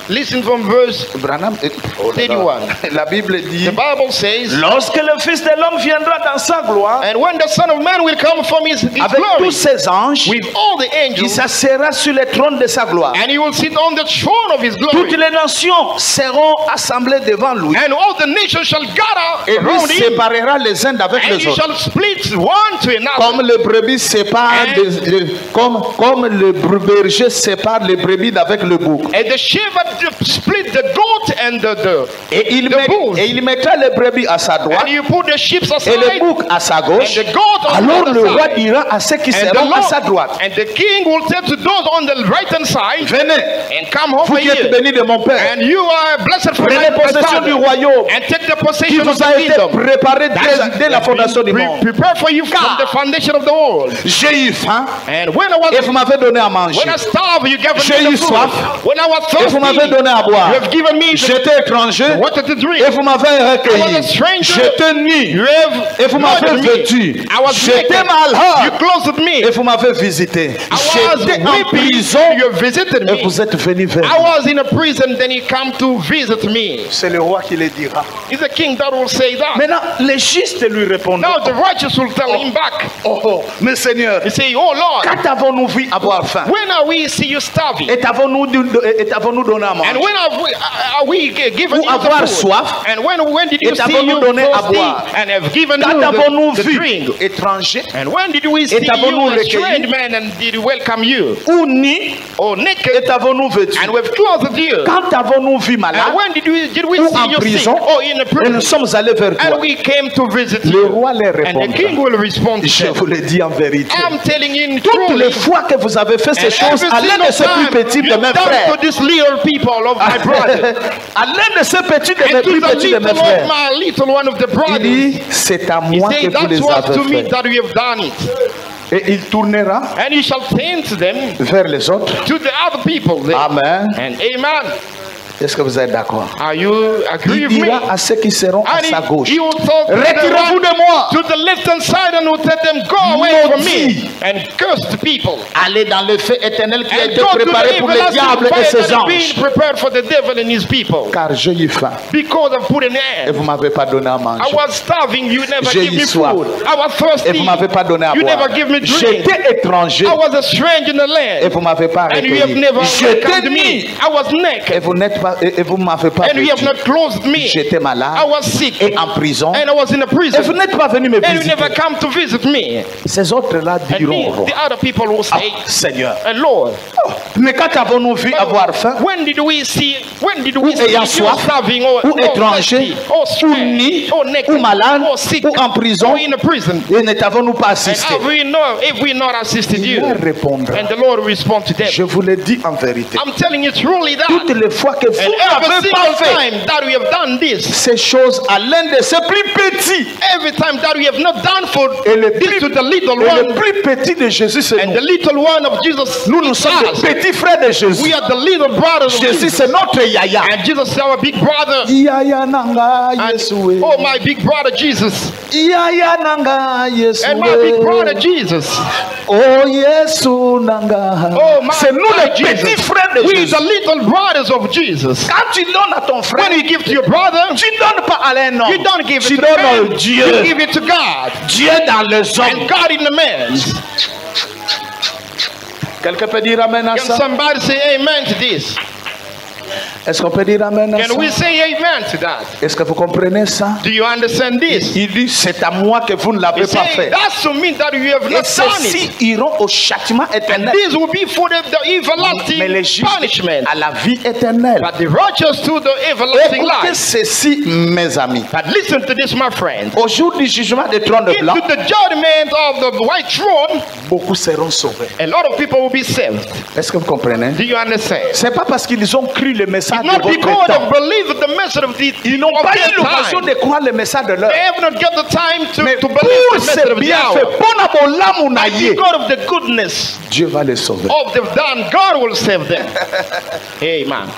listen from verse Branham, oh là là. 31. La Bible dit, The Bible says, lorsque le Fils de l'homme viendra dans sa gloire, and when the Son of Man will come from his avec glory tous ses anges, with all the il angels, s'assera sur le trône de sa gloire. and he will sit on the throne of his Toutes glory, les nations seront assemblées devant lui. and all the nations shall gather Et lui around him, séparera les uns d'avec and les he autres. shall split one to another. Comme le brebis sépare, comme le berger sépare les brebis d'avec le bouc. And the shepherd split the goat and Et il, the bulls. et il mettra les brebis à sa droite and you put the sheep et aside, le bouc à sa gauche. and the goat on Alors the le other roi side. dira à ceux qui And the seront à sa Lord, droite, and the king will tell to those on the right hand side, venez, and come vous over qui êtes here, bénis de mon Père, and you are blessed from prenez my possession du Father, royaume and take the qui possession of vous a the été kingdom. préparé dès la fondation du monde. Prepare for you, God. the foundation of the world. J'ai eu faim And when et vous m'avez donné à manger. I starved, you gave J'ai me eu the food. soif When I was et vous m'avez thirsty, donné à boire. you have given me the J'étais étranger water to drink. et vous m'avez I was a recueilli. stranger. J'étais nu You have et vous m'avez murdered me. vêtu. I was J'étais naked. You malade clothed me. et vous m'avez visité. I was J'étais en weeping. prison You visited et me. vous êtes venu vers I moi. was in a prison, then he come to visit me. C'est le roi qui le dira. It's the king that will say that. Maintenant, les justes lui répondent. Now the righteous will tell him back. Oh, oh, mais Seigneur, He say, oh Lord, quand avons-nous vu avoir faim? when are we see you starving? Et avons-nous donné à manger? And when are we given Ou you avoir the food? soif? And when did you Et see avons-nous you donné à thirsty boire? and have given Quand you avons-nous the vu drink? Étranger, And when did we see Et avons-nous you a recueilli? strange man and did welcome you? Ou ni Or naked et avons-nous vêtu? and we've clothed you? Quand avons-nous vu malade And when did we ou see en you sick? prison? Or in a Et nous prison? sommes allés vers toi. And we came to visit Le you. roi leur And the king répondra. will respond to Je them. vous le dis en vérité. I'm telling you Toutes truly. les fois que vous avez fait ces And choses every à l'un de ces single plus time petits de you've mes done frères, to these little people of my brothers, à l'un de ces petits de mes and to plus the petits de little mes of frères, my little one of the il brothers, dit, c'est à he moi say, que vous that les was to avez me fait. that we have done it. Et il tournera And you shall turn to them, vers les autres. to the other people there. Amen. And amen. Est-ce que vous êtes d'accord? Are you agree Il with me? dira à ceux qui seront à And sa gauche, he will talk to retirez-vous the de moi. to the left hand side and will tell them, go away from me, Maudit. and curse the people. Allez dans le feu éternel qui a And été go to préparé the pour le diable everlasting et fire ses that is anges. being prepared for the devil and his people. Car j'ai eu faim Because of putting et an vous m'avez pas donné à I manger. was starving, you never J'ai give eu me soif. food. I was Et thirsty, vous m'avez pas donné à you boire. never give me drink. J'étais étranger I was a stranger in the et land, vous m'avez pas and you have recueilli. never J'étais welcomed me. nu I was et naked, vous n'êtes pas et vous m'avez pas and you have vêtu. not clothed me. J'étais malade I was sick, et en prison and I was in a et vous prison, n'êtes pas venu me and you visiter. never come to visit me. Ces autres-là And diront me, au roi, the other people will ah, say, Seigneur, Lord, mais quand avons-nous vu avoir faim when did we see ou ayant you soif, starving ou étranger, thirsty, or ou strange, nu, or naked, ou malade, or sick, ou en prison, or in a prison? et ne t'avons-nous pas And assisté? if we not assisted Il you? leur répondra, And the Lord will respond to them. je vous le dis en vérité, I'm telling you truly that. toutes les fois que vous And every n'avez pas single fait time that we have done this, ces choses à l'un de ces plus petits, every time that we have not done for et le this plus, to the little et le one, plus petit de Jésus, c'est and nous. the little one of Jesus, Nous sommes us. les petits frères de Jésus. We are the little brothers of Jésus, Jesus. c'est notre yaya. And Jesus is our big brother. Yaya nanga And, Yesue. oh, my big brother Jesus. Yaya nanga And my big brother Yesue. Jesus. Oh Yesu nanga. Oh, my C'est nous brother les petits Jesus. frères de We Jésus. the little brothers of Jesus. Quand tu donnes à ton frère, When you give to your brother, tu donnes pas à un homme. you don't give Tu it to donnes the à man. Dieu. You give it to God. Dieu dans les hommes. And God in the man. Quelqu'un peut dire amen à Can ça? somebody say amen to this? Est-ce qu'on peut dire amen à ça? Can we say amen to that? Est-ce que vous comprenez ça? Do you understand this? Il dit, c'est à moi que vous ne l'avez He pas say, fait. that's to mean that you have Et not done ceux-ci it. iront au châtiment And éternel. this will be for the Mais les everlasting justes punishment. à la vie éternelle. But the righteous to the everlasting Écoutez life. ceci, mes amis. But listen to this, my friend. Au jour du jugement des trônes blancs, Into the judgment of the white throne, beaucoup seront sauvés. a lot of people will be saved. Est-ce que vous comprenez? Do you understand? C'est pas parce qu'ils ont cru le message It's de not votre because temps. of believe the message of the Ils n'ont of pas their eu l'occasion time. de croire le message de leur. They have not got the time Mais to pour believe the message ces of the bienfaits, hour. bon abolam ou naïe, Because of the goodness Dieu va les sauver. of the done, God will save them. Amen.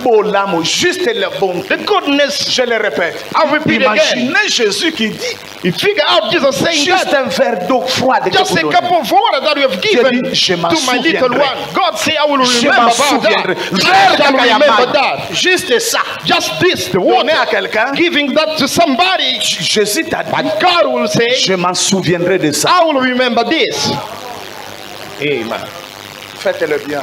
Bolam, juste le bon. The goodness, Je le répète. I'll repeat again. Imaginez Jésus qui dit, You figure out Jesus saying juste that. un verre d'eau froide que Just vous a donnez. cup of water that you have given dit, je m'en to my little souviendrai. one. God say, I will Je remember m'en about that. souviendrai. I Verre shall remember d'Akayama. that. Juste ça. Just this, the Donner à water, quelqu'un. giving that to somebody. Jésus t'a dit, But God will say, je m'en souviendrai de ça. I will remember this. Amen. Faites-le bien.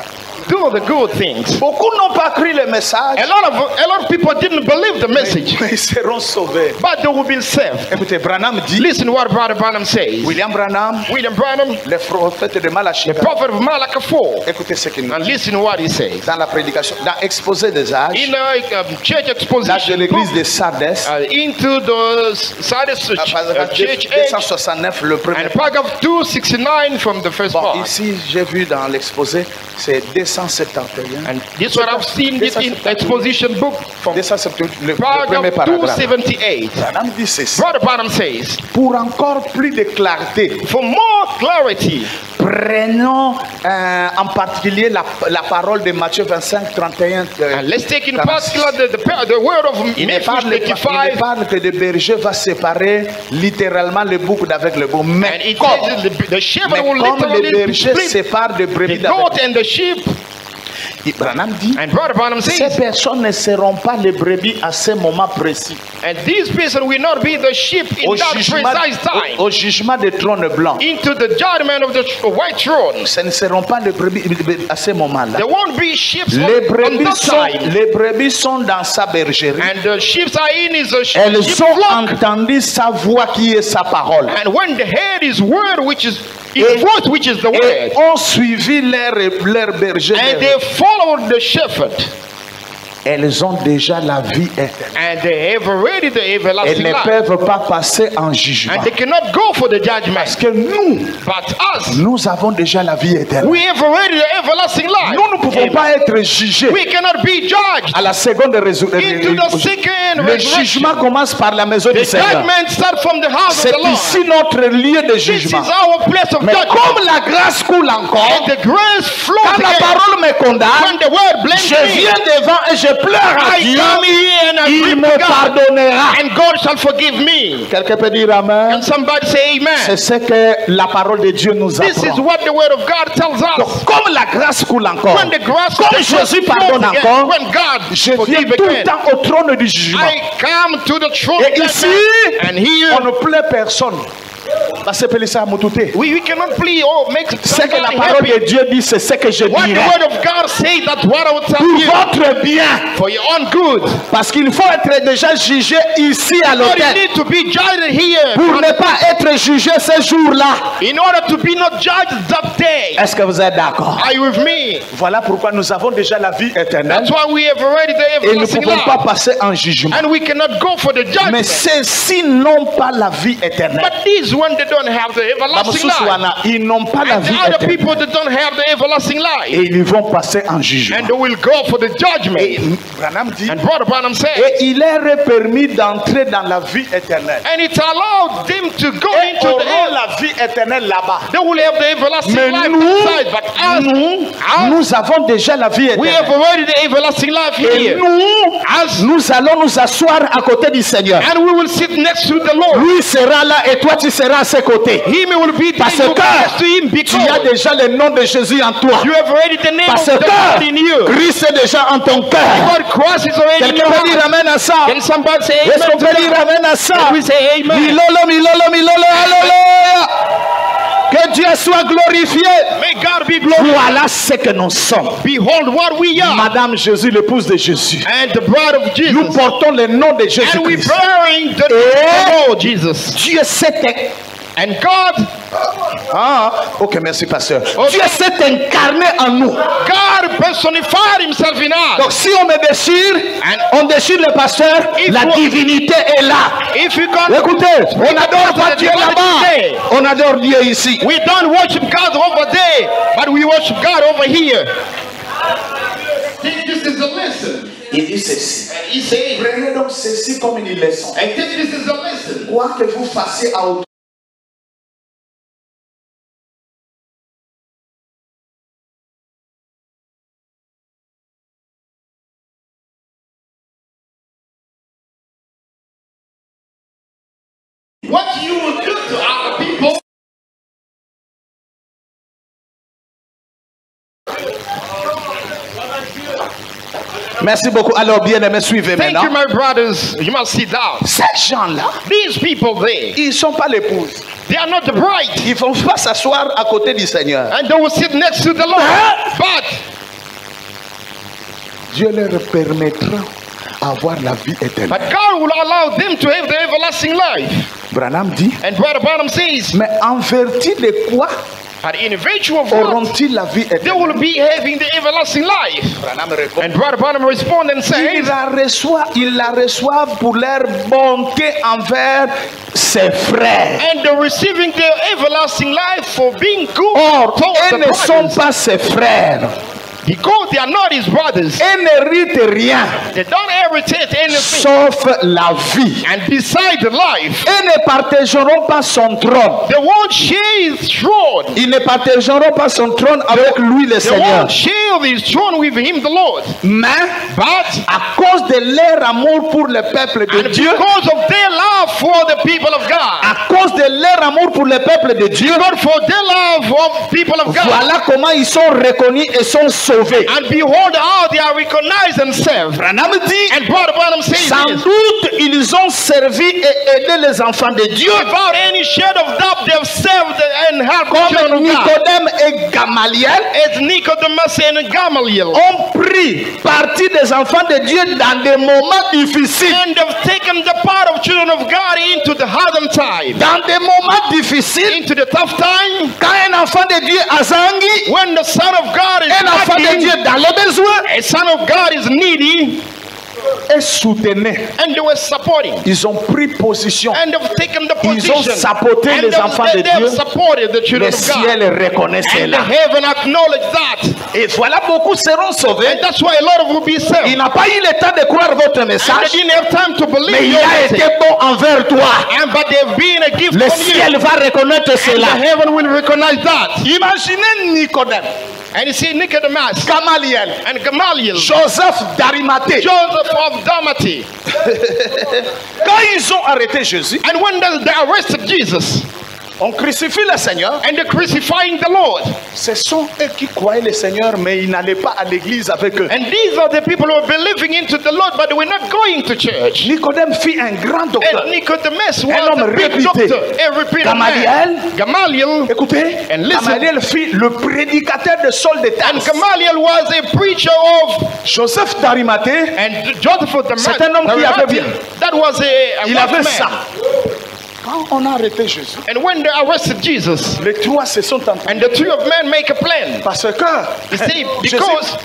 Do the good things. Beaucoup n'ont pas cru le message, A lot of people didn't believe the message, mais ils seront sauvés. but they will be saved. Écoutez, Branham dit, Listen what Brother Branham says. William Branham, William Branham, le prophète de the Malachie. prophet of Malachi 4. Écoutez ce qu'il nous And dit listen what he says. dans la prédication, dans l'exposé des âges, In a church l'âge de exposition, l'église de Sardes, into the Sardis church age, 269, le and premier. paragraph 269 from the first Bon, part. ici, j'ai vu dans l'exposé, c'est 271. And this one I've seen this in exposition book from 278, le premier paragraph paragraphe. 278. Branham dit ceci. Brother Branham says, Pour encore plus de clarté, for more clarity, prenons en particulier la parole de Matthieu 25, 31. and let's take in particular the word of Il ne Matthew parle, il 25. ne parle que le berger va séparer littéralement le bouc d'avec le bouc. And Mais it comme, says the shepherd mais will comme le literally berger split sépare le the brebis goat d'avec. and the sheep. Branham dit, And Brother Branham ces says, personnes ne seront pas les brebis à ce moment précis. and these people will not be the sheep in that precise time. Au jugement des trônes blancs. Into the judgment of the white throne. Ce ne seront pas les brebis à ce moment-là. There won't be sheep Les on that side. brebis sont dans sa bergerie. And the sheep are in his Elles sheep ont flock. entendu sa voix qui est sa parole. And when they heard his word, which is his voice, which is the Et word, ont suivi leur berger. and they followed the shepherd, Elles ont déjà la vie éternelle. and they have already the Elles everlasting ne life. peuvent pas passer en jugement. And they cannot go for the Parce judgment. que nous, But us, nous avons déjà la vie éternelle. we have already the everlasting life. Nous ne pouvons Amen. pas être jugés We cannot be judged à la seconde into résurrection. the second Le resurrection. jugement commence par la maison The du Seigneur. judgment starts from the house of C'est the Lord. ici notre lieu de This is jugement. our place of Mais judgment. comme la grâce coule encore, And the grace flows quand la again. parole me condamne, When the word blames je me, viens devant et je pleure à I Dieu. come here and I Il weep me to God, pardonnera. and God shall forgive me. Quelqu'un peut dire Amen. And somebody say C'est amen. ce que la parole de Dieu nous This is apprend. what the word of God tells us. Donc, comme la grâce coule encore, When the grass comme the grass Jésus flows pardonne again, encore, when God je viens forgives tout le again, temps au trône du jugement. I come to the throne Et of ici, judgment, and here on ne plaît personne. Parce que we cannot plead or make ce que la somebody parole happy. de Dieu dit, c'est ce que je What the dirai. word of God says, that's what I will tell Pour you. votre bien. For your own good. Parce qu'il faut être déjà jugé ici à But you l'autel. need to be judged here. Pour ne pas être jugé ce jour-là. In order to be not judged that day. Est-ce que vous êtes d'accord? Are you with me? Voilà pourquoi nous avons déjà la vie éternelle. That's why we have already the Et nous ne everlasting pouvons pas life. passer en jugement. And we cannot go for the Mais judgment. ceux-ci n'ont pas la vie éternelle. But these one they don't have the everlasting life. Ils n'ont pas la And the vie other éternelle. people that don't have the everlasting Et life. ils vont passer en jugement. And they will go for the Et judgment. Branham dit, And Brother Branham said, et il leur est permis d'entrer dans la vie éternelle. and it allowed them to go Et into auront the la vie éternelle là-bas. They will have the everlasting Mais life nous, outside. But us, nous avons déjà la vie we have éternelle. already the everlasting life Et here. nous allons nous asseoir à côté du Seigneur. And we will sit next to the Lord. Lui sera là et toi tu seras à ses côtés. Him will be Parce there to que next to him tu as because déjà le nom de Jésus en toi. you have already the name Parce of the Lord in que you. Christ est déjà en ton cœur. God Christ is already in Quelqu'un your peut dire heart. amen à ça? Can somebody say Est-ce qu'on amen to peut dire that? amen à ça? Can we say amen? Milolo, milolo, milolo, alléluia. Que Dieu soit glorifié. May God be glorified. Voilà ce que nous sommes. Behold what we are. Madame Jésus, l'épouse de Jésus. And the bride of Jesus. Nous portons le nom de And we Jésus-Christ. bearing the Et Lord Jesus. Dieu s'est... And God, ok, merci pasteur. Okay. Dieu s'est incarné en nous. God personified himself in Donc us. si on me déchire, on déchire le pasteur, Il la faut- divinité est là. If you can, Écoutez, on n'adore pas Dieu là-bas. On adore Dieu ici. we don't worship God over there, but we worship God over here. This is a lesson. Il dit ceci. And he said, Prenez donc ceci comme une leçon. I think this is a lesson. Quoi que vous fassiez à autrui, What you will do to other people, merci beaucoup. Alors bien aimé, suivez thank maintenant. you, my brothers. You must sit down. Ces gens-là, These people there, ils ne sont pas l'épouse. they are not the bride. Ils ne vont pas s'asseoir à côté du Seigneur. And they will sit next to the Lord. But Dieu leur permettra d'avoir la vie éternelle. But God will allow them to have the everlasting life. Branham dit, And Brother Branham says, mais en vertu de quoi but in virtue of what, auront-ils la vie they éternelle? will be having the everlasting life. Branham répond, And Brother Branham responded and says, ils la reçoivent pour leur bonté envers ses frères. and they're receiving the everlasting life for being good Or, towards elles the ne sont brothers. pas ses frères. Because they are not his brothers. et n'héritent rien, They don't heritate anything. sauf la vie. And beside the life, Ils ne partageront pas son trône. they won't share his throne. Ils ne partageront pas son trône avec lui, le They Seigneur. won't share his throne with him, the Lord. Mais But à cause de leur amour pour le peuple de and Dieu, because of their love for the people of God, à cause de leur amour pour le peuple de Dieu, God for their love of people of God, voilà comment ils sont reconnus et sont sauvés. and behold how they are recognized and served. Branham dit, And Brother Branham says sans this, doute ils ont servi et aidé les enfants de Dieu, without any shade of doubt they've served and helped the children comme of God. Nicodème et Gamaliel As Nicodemus and Gamaliel, ont pris partie des enfants de Dieu dans des moments difficiles. and have taken the part of children of God into the hard time, Dans des moments difficiles, into the tough time, quand un enfant de Dieu a zangi, when the Son of God is un enfant de lacking, Dieu dans le besoin, a Son of God is needy, et soutenaient. and they were supporting, Ils ont pris position. and they've taken the Ils ont position, sapoté and les enfants de they've Dieu. supported the children Le of God, ciel reconnaît and the cela. heaven acknowledge that, Et voilà, beaucoup seront sauvés. and that's why a lot of will be saved. Il n'a pas eu le temps de croire votre And message, they didn't have time to believe mais il your a été message. bon envers toi. And but they've been a gift Le from you. ciel va reconnaître And cela. the heaven will recognize that. Imaginez Nicodème, And you see Nicodemus Gamaliel, and Gamaliel, Joseph d'Arimathée. Joseph of Damati. Quand ils ont arrêté Jésus, And when they arrested Jesus on crucifie le Seigneur. and they're crucifying the Lord. Ce sont eux qui croyaient le Seigneur, mais ils n'allaient pas à l'église avec eux. And these are the people who are believing into the Lord, but they were not going to church. Nicodème fit un grand docteur. And Nicodemus Un was homme a big réputé. doctor, a repeated Gamaliel. man. Gamaliel. Écoutez, And listen. Gamaliel fit le prédicateur de Saul de And Tarse. Gamaliel was a preacher of, Joseph d'Arimathée, and Joseph of C'est un homme qui avait bien. that was a il rough avait man. ça. Quand on a arrêté Jésus, And when they arrested Jesus, les trois se sont entendus. and the three of men make a plan. Parce que You see, Jésus- because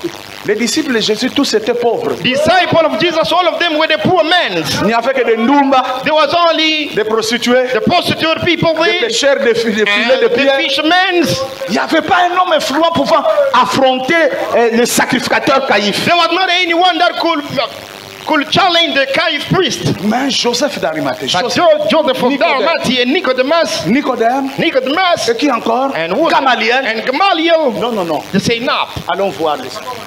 les disciples de Jésus, tous étaient pauvres. disciples of Jesus, all of them were the poor men. Il n'y avait que des Ndumba, There was only des prostituées, the prostitute people des there, pêcheurs, des filets and de the pierre. fishermen. Il n'y avait pas un homme influent pouvant affronter le sacrificateur Caïphe. There was not anyone that could challenge the Caiaphas priest. Mais Joseph d'Arimathée, But Joseph, Joseph of Nicodemus. Arimathea and Nicodemus, Nicodemus, et qui encore? and who- Gamaliel. and Gamaliel, Non, non, non. they say, "Nah, Allons voir.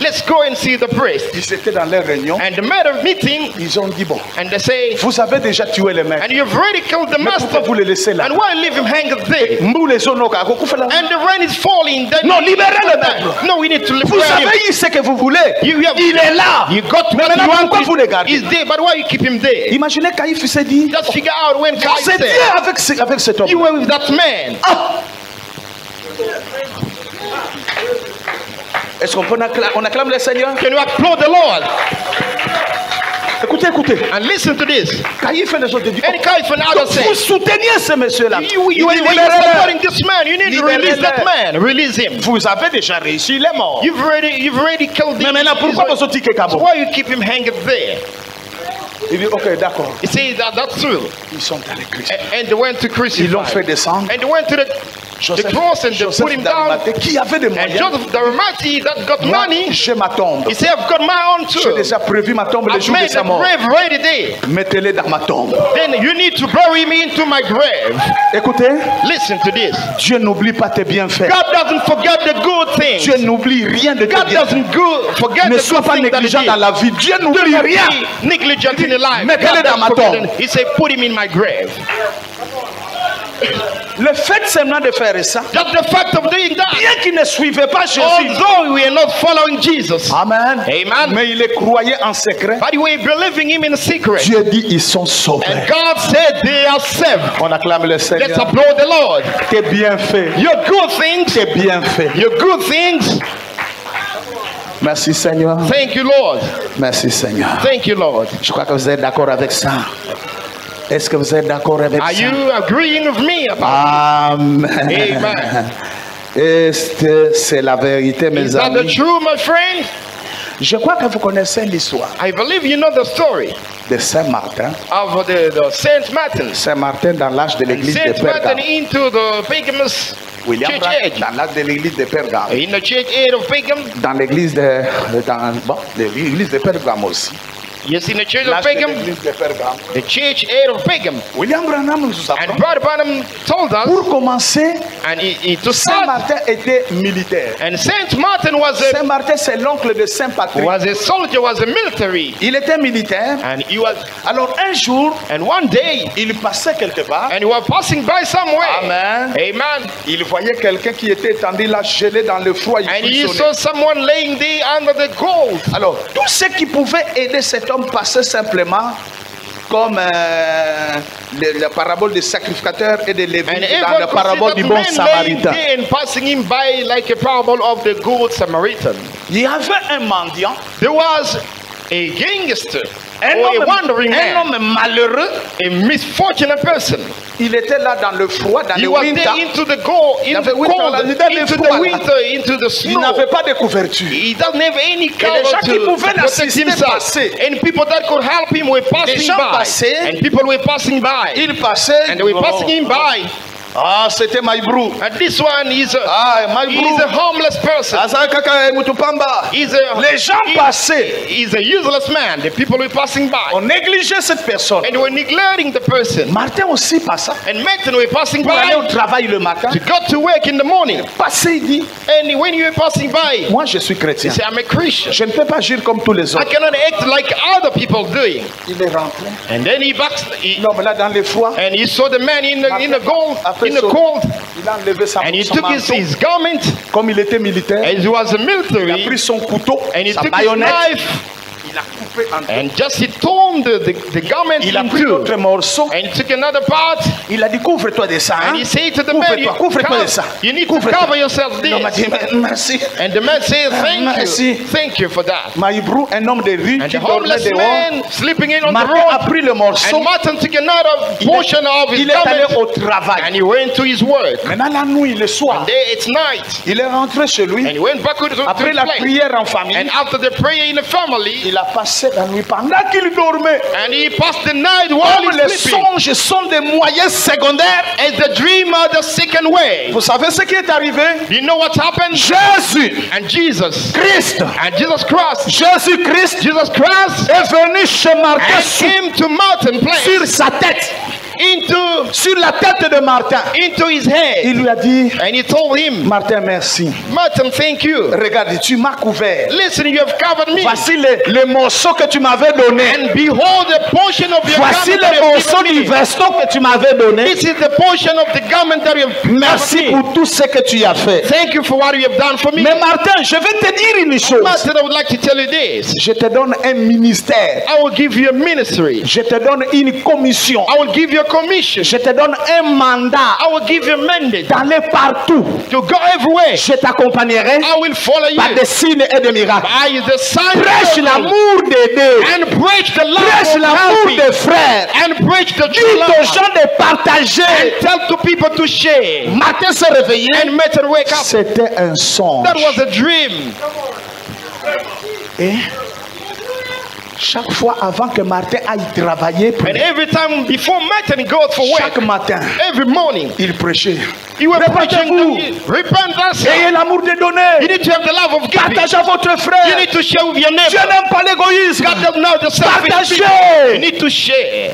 let's go and see the priest." Ils étaient dans leur réunion. And the matter of meeting, Ils ont dit, bon, and they say, vous avez déjà tué les maîtres. "And you've already killed the Mais pourquoi master, vous les laissez là? and why leave him hanging there? Mbou les zonoka, kukufa là. And the rain is falling. Then Non, libérez le maître. No, we need to Vous liberate him. avez eu ce que vous voulez. You have- Il est là. You got Mais what maintenant, you pourquoi want. vous les gardez? He's there, but why you keep him there? Imaginez Caïphe s'est dit, Just figure out when Caiaphas c'est Dieu said, avec cet homme. you were with that man. Ah! Est-ce qu'on peut on acclame le Seigneur? Can you applaud the Lord? Écoutez, écoutez. And listen to this. Caïphe et les autres disent, And Caiaphas and others vous say, souteniez ce monsieur-là. you Il dit, are libérez-le. supporting this man. You need to release that man. Release him. Vous avez déjà réussi, il est mort. You've already killed Mais him. maintenant, pourquoi vous sortez So Kabo? why you keep him hanging there? Il dit, ok, d'accord. He says that that's true. Ils sont allés Christ. And they went to Ils l'ont crucify. fait descendre. And they went to the cross and they put him down. d'Arimathée, qui avait des And moyens. Joseph the Arimathea that got Moi, money, j'ai ma tombe. he said, I've got my own J'ai too. déjà prévu ma tombe le I've jour de made sa the mort. grave ready there. Mettez-les dans ma tombe. Then you need to bury me into my grave. Écoutez, Listen to this. Dieu n'oublie pas tes bienfaits. God doesn't forget the good things. Dieu n'oublie rien de tes God bienfaits. doesn't forget Ne the sois good pas things that he négligent did. dans la vie. Dieu n'oublie Don't rien. be negligent in your life. Mettez-le God dans ma doesn't tombe. forget it. He said, put him in my grave. Le fait seulement de faire ça, Just the fact of doing that. bien qu'il ne suivait pas Jésus. Although we are not following Jesus, Amen. Amen. Mais il est croyait en secret. but we believing him in secret. Dieu dit, ils sont sauvés. And God said they are saved. On acclame le Let's Seigneur. applaud the Lord. Tes bienfaits. Your good things, Tes bienfaits. your good things. Merci Seigneur. Thank you, Lord. Merci Seigneur. Thank you, Lord. Je crois que vous êtes d'accord avec ça. Est-ce que vous êtes d'accord avec Are ça? you agreeing with me about Amen. Amen. C'est la vérité, mes Is that the amis. truth, my friend? Je crois que vous connaissez l'histoire I believe you know the story de Saint-Martin. of the Saint Martin. Saint-Martin dans l'âge de l'église de Saint Martin Pergame. into the Paganist William church Branham age. dans l'âge de l'église de Pergame. In the church age of Pagam, Dans l'église de Pergame aussi. yes, in the church of L'âge de Pagam, l'église de Pergame. the church age of Pagam. William Branham nous And apprend. Brother Branham told us, Pour commencer, and to start, Saint-Martin était militaire. and Saint Martin was Saint-Martin, c'est l'oncle de Saint-Patrick. a soldier, was a military, Il était militaire. and he was, Alors un jour, and one day, il passait quelque part. and he was passing by somewhere. Amen. Amen. Il voyait quelqu'un qui était étendu là, gelé dans le froid. Il And he frissonnait. saw someone laying there under the cold. Alors, tous ceux qui pouvaient aider cet homme passaient simplement comme la parabole des sacrificateurs et des And Lévites dans everyone la could parabole see du that bon man laying samaritain. there and passing him by like a parable of the good Samaritan. Il y avait un mendiant, There was a gangster un or a homme, wandering man, homme malheureux. a misfortunate person. Il était là dans le froid, dans He le was winter. there into the cold, Il in the avait winter, cold, là, il était into froid, the là. winter, into the Il snow. n'avait pas de couverture. He doesn't have any les cover gens qui to pouvaient protect l'assister himself. passaient. And people that could help him were Les passing gens by. passaient. And people were passing by. Il passait. And they were passing him by. Ah, c'était Maïbrou. And this one is a, Ah, he's Maïbrou. a homeless person. Asa kaka Mutupamba. He's a, Les gens passaient. he's a useless man. The people were passing by. On négligeait cette personne. And they were neglecting the person. Martin aussi passa. And Martin were passing Pour aller au by travail le matin. to go to work in the morning. Passé, il dit, And when you were passing by, moi je suis he chrétien. said, I'm a Christian. Je ne peux pas agir comme tous les I autres. cannot act like other people doing. Il est rentré. And then he L'homme là dans les froids. and he saw the man in the cold, Après in the ça, cold, il a enlevé son and he son took manteau. his garment, Comme il était militaire, as he was a il a military, pris son couteau, and he sa took his baïonnette, knife, il a coupé en deux. and just he torn the garment Il a in pris two, l'autre morceau. and he took another part, Il a dit couvre-toi de ça. and Hein? he said to the man, Couvre-toi de ça. you need to Couvre-toi. cover yourself L'homme a this. dit merci. And the man said, Merci. thank you for that. Maïbrou, un homme de rue And qui the dormait homeless dehors. man sleeping in on the Martin a road, pris le morceau. and Martin took another portion of his Il est allé garment, au travail. and he went to his work. Maintenant la nuit, le soir, And there it's night, il est rentré chez and lui. he went back to Après his la place. prière en famille, And after the prayer in the family, il a passé la nuit pendant qu'il dormait. and he passed the night while Comme les he's sleeping. songes sont des moyens secondaires. As the dream of the second way. Vous savez ce qui est arrivé? You know what happened? Jésus And Jesus Christ, Christ Jésus Christ Jesus Christ est venu chez Martin and came to Martin place sur sa tête, sur la tête de Martin. into his head, Il lui a dit, and he told him, Martin, merci. Martin, thank you. Regarde, tu m'as couvert. Listen, you have covered me, Voici les morceaux que tu m'avais donnés. and behold the portion of your Voici garment that les you have morceaux given du me. veston que tu m'avais donné. This is the portion of the garment that you have Merci covered me. pour tout ce que tu as fait. Thank you for what you have done for me. Mais Martin, je vais te dire une chose. Martin, I would like to tell you this. Je te donne un ministère. I will give you a ministry. Je te donne une commission. I will give you a commission. Je te donne un mandat. I will give you a mandate D'aller partout. to go everywhere. Je t'accompagnerai I will follow par you des signes et des miracles. by the sign Prêche of l'amour d'aider. and preach the love Prêche of l'amour helping des frères. and preach the Dis true aux love gens de partager. and tell to people to share. Martin se réveillait. And Martin wake up. C'était un songe. That was a dream. Et chaque fois avant que Martin aille travailler, And every time before Martin goes for chaque work, matin, every morning, il prêchait. you were Répandez-vous. preaching repentance. Ayez l'amour de You donner. need to have the love of giving. Partagez à votre You frère. need to share with your Dieu neighbor. n'aime pas l'égoïsme. God doesn't know the selfish people. You Partagez. need to share.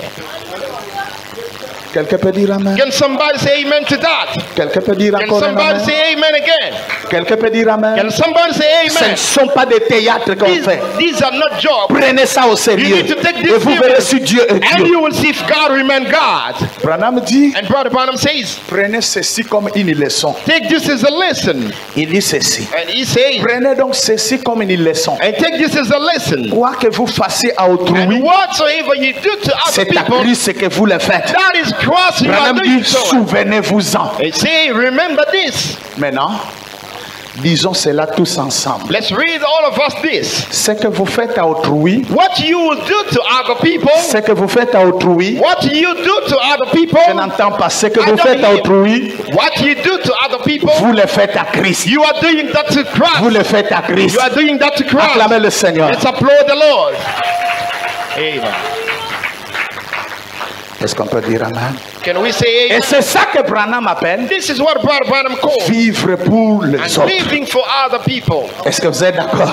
Quelqu'un peut dire amen. Can somebody say amen to that? Quelqu'un peut dire Can encore un somebody amen. say amen again? Quelqu'un peut dire amen. Can somebody say Ce ne amen? sont pas des théâtres qu'on fait. These are not jobs. Prenez ça au You sérieux. need to take this Et vous verrez serious. si Dieu est And Dieu. you will see if God remain God. Branham dit, And Brother Branham says, prenez ceci comme une leçon. take this as a lesson. Il dit ceci. And he says, Prenez donc ceci comme une leçon. and take this as a lesson. Quoi que vous fassiez à And autrui, whatsoever you do to other c'est à people, Christ que vous le faites. that is cross you are Branham doing dit, so. souvenez-vous-en. And say, remember this. Maintenant, Disons cela tous ensemble. Let's read all of us this. Ce que vous faites à autrui, What you will do to other people, ce que vous faites à autrui, what you do to other people, je n'entends pas. Ce que I vous don't faites à hear. autrui, What you do to other people, vous le faites à Christ. you are doing that to Vous Christ. le faites à Christ. You are doing that to Acclamez Christ. le Seigneur. Let's applaud the Lord. Amen. Est-ce qu'on peut dire Amen? Can we say Et amen? c'est ça que Branham appelle This is what Brother Branham calls vivre pour les and autres. living for other people. Est-ce que vous êtes d'accord?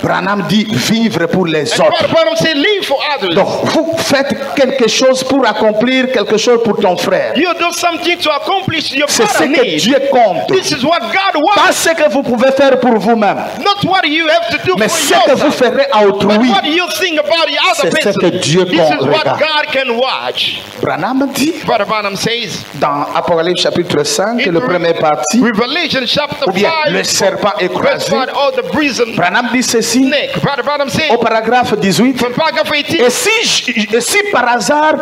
Branham dit vivre pour les And Brother autres. Branham said, live for others. Donc, vous faites quelque chose pour accomplir quelque chose pour ton frère. You do something to accomplish your C'est ce brother que need. Dieu compte. This is what God wants. Pas ce que vous pouvez faire pour vous-même, Not what you have to do mais for ce que vous yourself. ferez à But autrui. what you think about the other C'est ce person. que Dieu This is what regarde. God can watch. Branham dit Brother Branham says dans Apocalypse chapitre 5, in le premier partie, Revelation chapter ou bien 5, le serpent verse écrasé. 5, oh, the prison Branham dit ceci snake. Brother Branham says au paragraphe 18. from paragraph 18, Et si par hasard,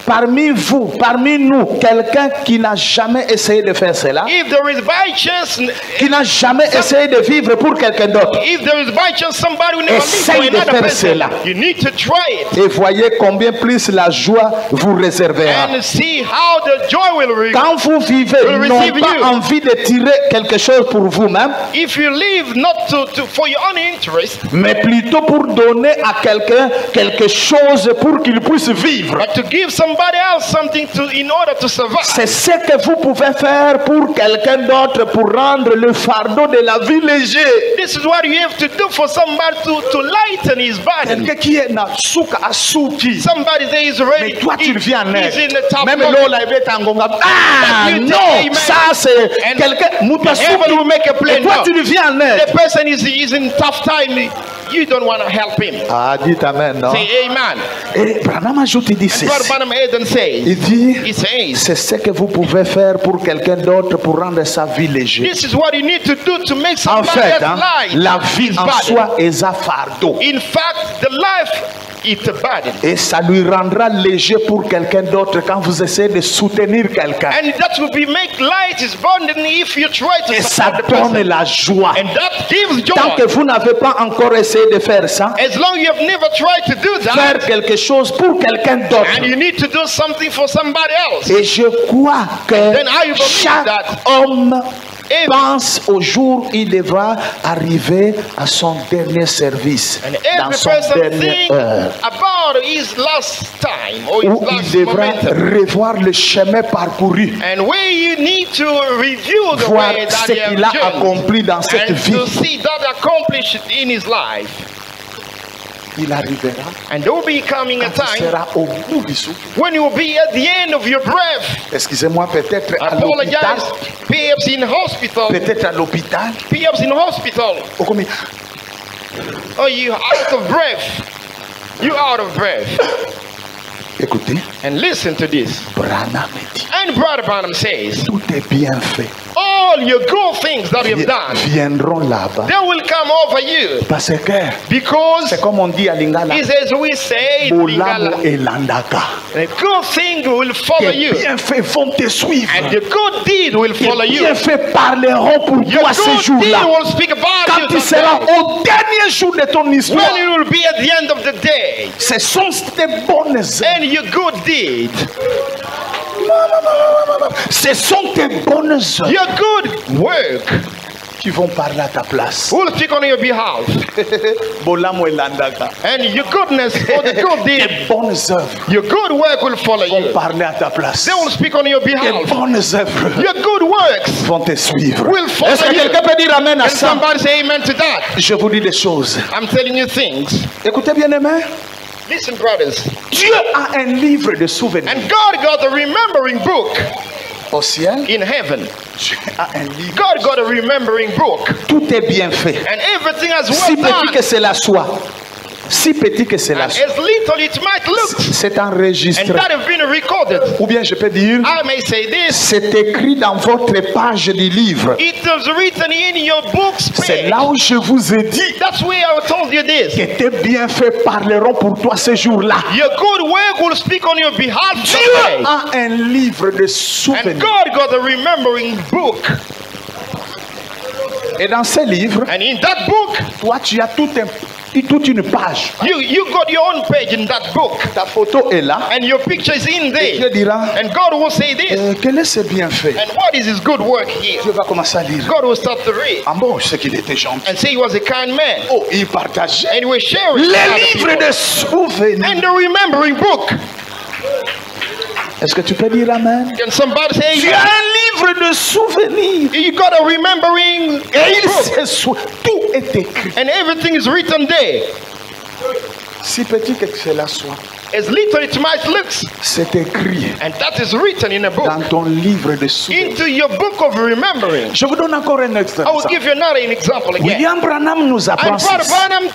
parmi vous, parmi nous, quelqu'un qui n'a jamais essayé de faire cela, if there is by chance, qui n'a jamais essayé de vivre pour quelqu'un d'autre, if there is by chance somebody who never lived for essaye de another faire person, cela. you need to try it et voyez combien plus la joie vous réservera. and see how the joy will reach. Quand vous vivez, Will non receive pas you. envie de tirer quelque chose pour vous-même, If you live not for your own interest, mais plutôt pour donner à quelqu'un quelque chose pour qu'il puisse vivre. but to give somebody else something in order to survive. C'est ce que vous pouvez faire pour quelqu'un d'autre pour rendre le fardeau de la vie léger. This is what you have to do for somebody to lighten his burden. Quelqu'un qui est na suka asuki. Somebody there is ready. Mais toi tu viens en He's in aide. the top Même moment. l'eau là il est en gonga. Ah But you non, take amen. ça c'est And quelqu'un heaven mutasuki. will make a plan. Et toi No. tu lui viens en aide. The person is in tough time. You don't want to help him. Ah, dites amen, non? Say amen. Et Branham ajoute, il dit And Brother ceci. Branham Eden says, Il dit, he says, c'est ce que vous pouvez faire pour quelqu'un d'autre pour rendre sa vie légère. this is what you need to do to make En somebody fait, else's hein, life la vie his en burden. soi est un fardeau. In fact, the life is a burden. Et ça lui rendra léger pour quelqu'un d'autre quand vous essayez de soutenir quelqu'un. And that will be make light his burden if you try to Et ça support the donne person. la joie. And that gives Tant que joy. vous n'avez pas encore essayé de faire ça, As long you have never tried to do faire that, quelque chose pour quelqu'un and d'autre. you need to do something for somebody else. Et je crois que Then I believe chaque that homme every- pense au jour où il devra arriver à son dernier service, And dans every son person dernière think heure, about his last time or où his il last devra momentum. revoir le chemin parcouru, And where you need to review the voir way that ce he has qu'il a journeyed accompli dans cette and vie. to see that accomplished in his life. Il arrivera, And there will be coming a quand il time sera au bout du souffle. when you will be at the end of your breath. Excusez-moi, peut-être à l'hôpital, Apologize. Perhaps in hospital. peut-être à l'hôpital, Perhaps in hospital. ou comme- Oh, you out of breath. You out of breath. écoutez, And listen to this. Branham dit, And Brother Branham says, tout est bien fait. all your good things that you've done, Viendront là-bas. they will come over you. Parce que, Because, c'est comme on dit à Lingala, it's as we say in Bolamo Lingala, et Landaka. the good thing will follow Tes you. bienfaits vont te suivre. And the good deed will Tes follow you. bienfaits parleront pour Your toi ce good deed jour-là. will speak about Quand you tu seras someday. au dernier jour de ton histoire, When you will be at the end of the day. ce sont tes bonnes œuvres. And your good deed, Ce sont tes bonnes œuvres your good work qui vont parler à ta place. will speak on your behalf. Bolamo et Landaka. And your goodness or the good Tes deed, bonnes œuvres your good work will follow vont you. parler à ta place. They will speak on your Tes behalf. bonnes œuvres Your good works. vont te suivre. Will follow Est-ce que you. quelqu'un peut dire Amen à Can ça? somebody say amen to that? Je vous dis des choses. I'm telling you things. Écoutez bien, aimés. Listen, brothers. Dieu a un livre de souvenirs And God got a remembering book au ciel. in heaven. Dieu a un livre. God got a remembering book. Tout est bien fait. And everything as Si well petit done. que cela soit, si petit que cela And soit, as little it might look. c'est And enregistré. that have been recorded. Ou bien je peux dire, I may say this. c'est écrit dans votre page du livre. It is written in your book's C'est page. là où je vous ai dit That's where I told you this. que tes bienfaits parleront pour toi ce jour-là. Your good work will speak on your behalf Dieu someday. a un livre de And souvenirs. God got a remembering book. Et dans ces livres, And in that book, toi, tu as toute une page. you got your own page in that book. Ta photo est là. And your picture is in Et Dieu there. dira, And God will say this. quel est ce bienfait? And what is his good work here? Dieu va commencer à lire. God will start to read Ah bon, je sais qu'il était gentil. and say he was a kind man. Oh, il partageait And he was sharing with les other livres people. de souvenirs. And the remembering book. Est-ce que tu peux dire amen? Can somebody say Tu as un livre de souvenirs. you got a remembering Et il book. tout est écrit. And everything is written there. Si petit que cela soit, As little it might look. c'est écrit And that is written in a book. dans ton livre de souvenirs. Into your book of remembering. Je vous donne encore un extrait. I will give you another example again. William Branham nous apprend And Brother ceci. Branham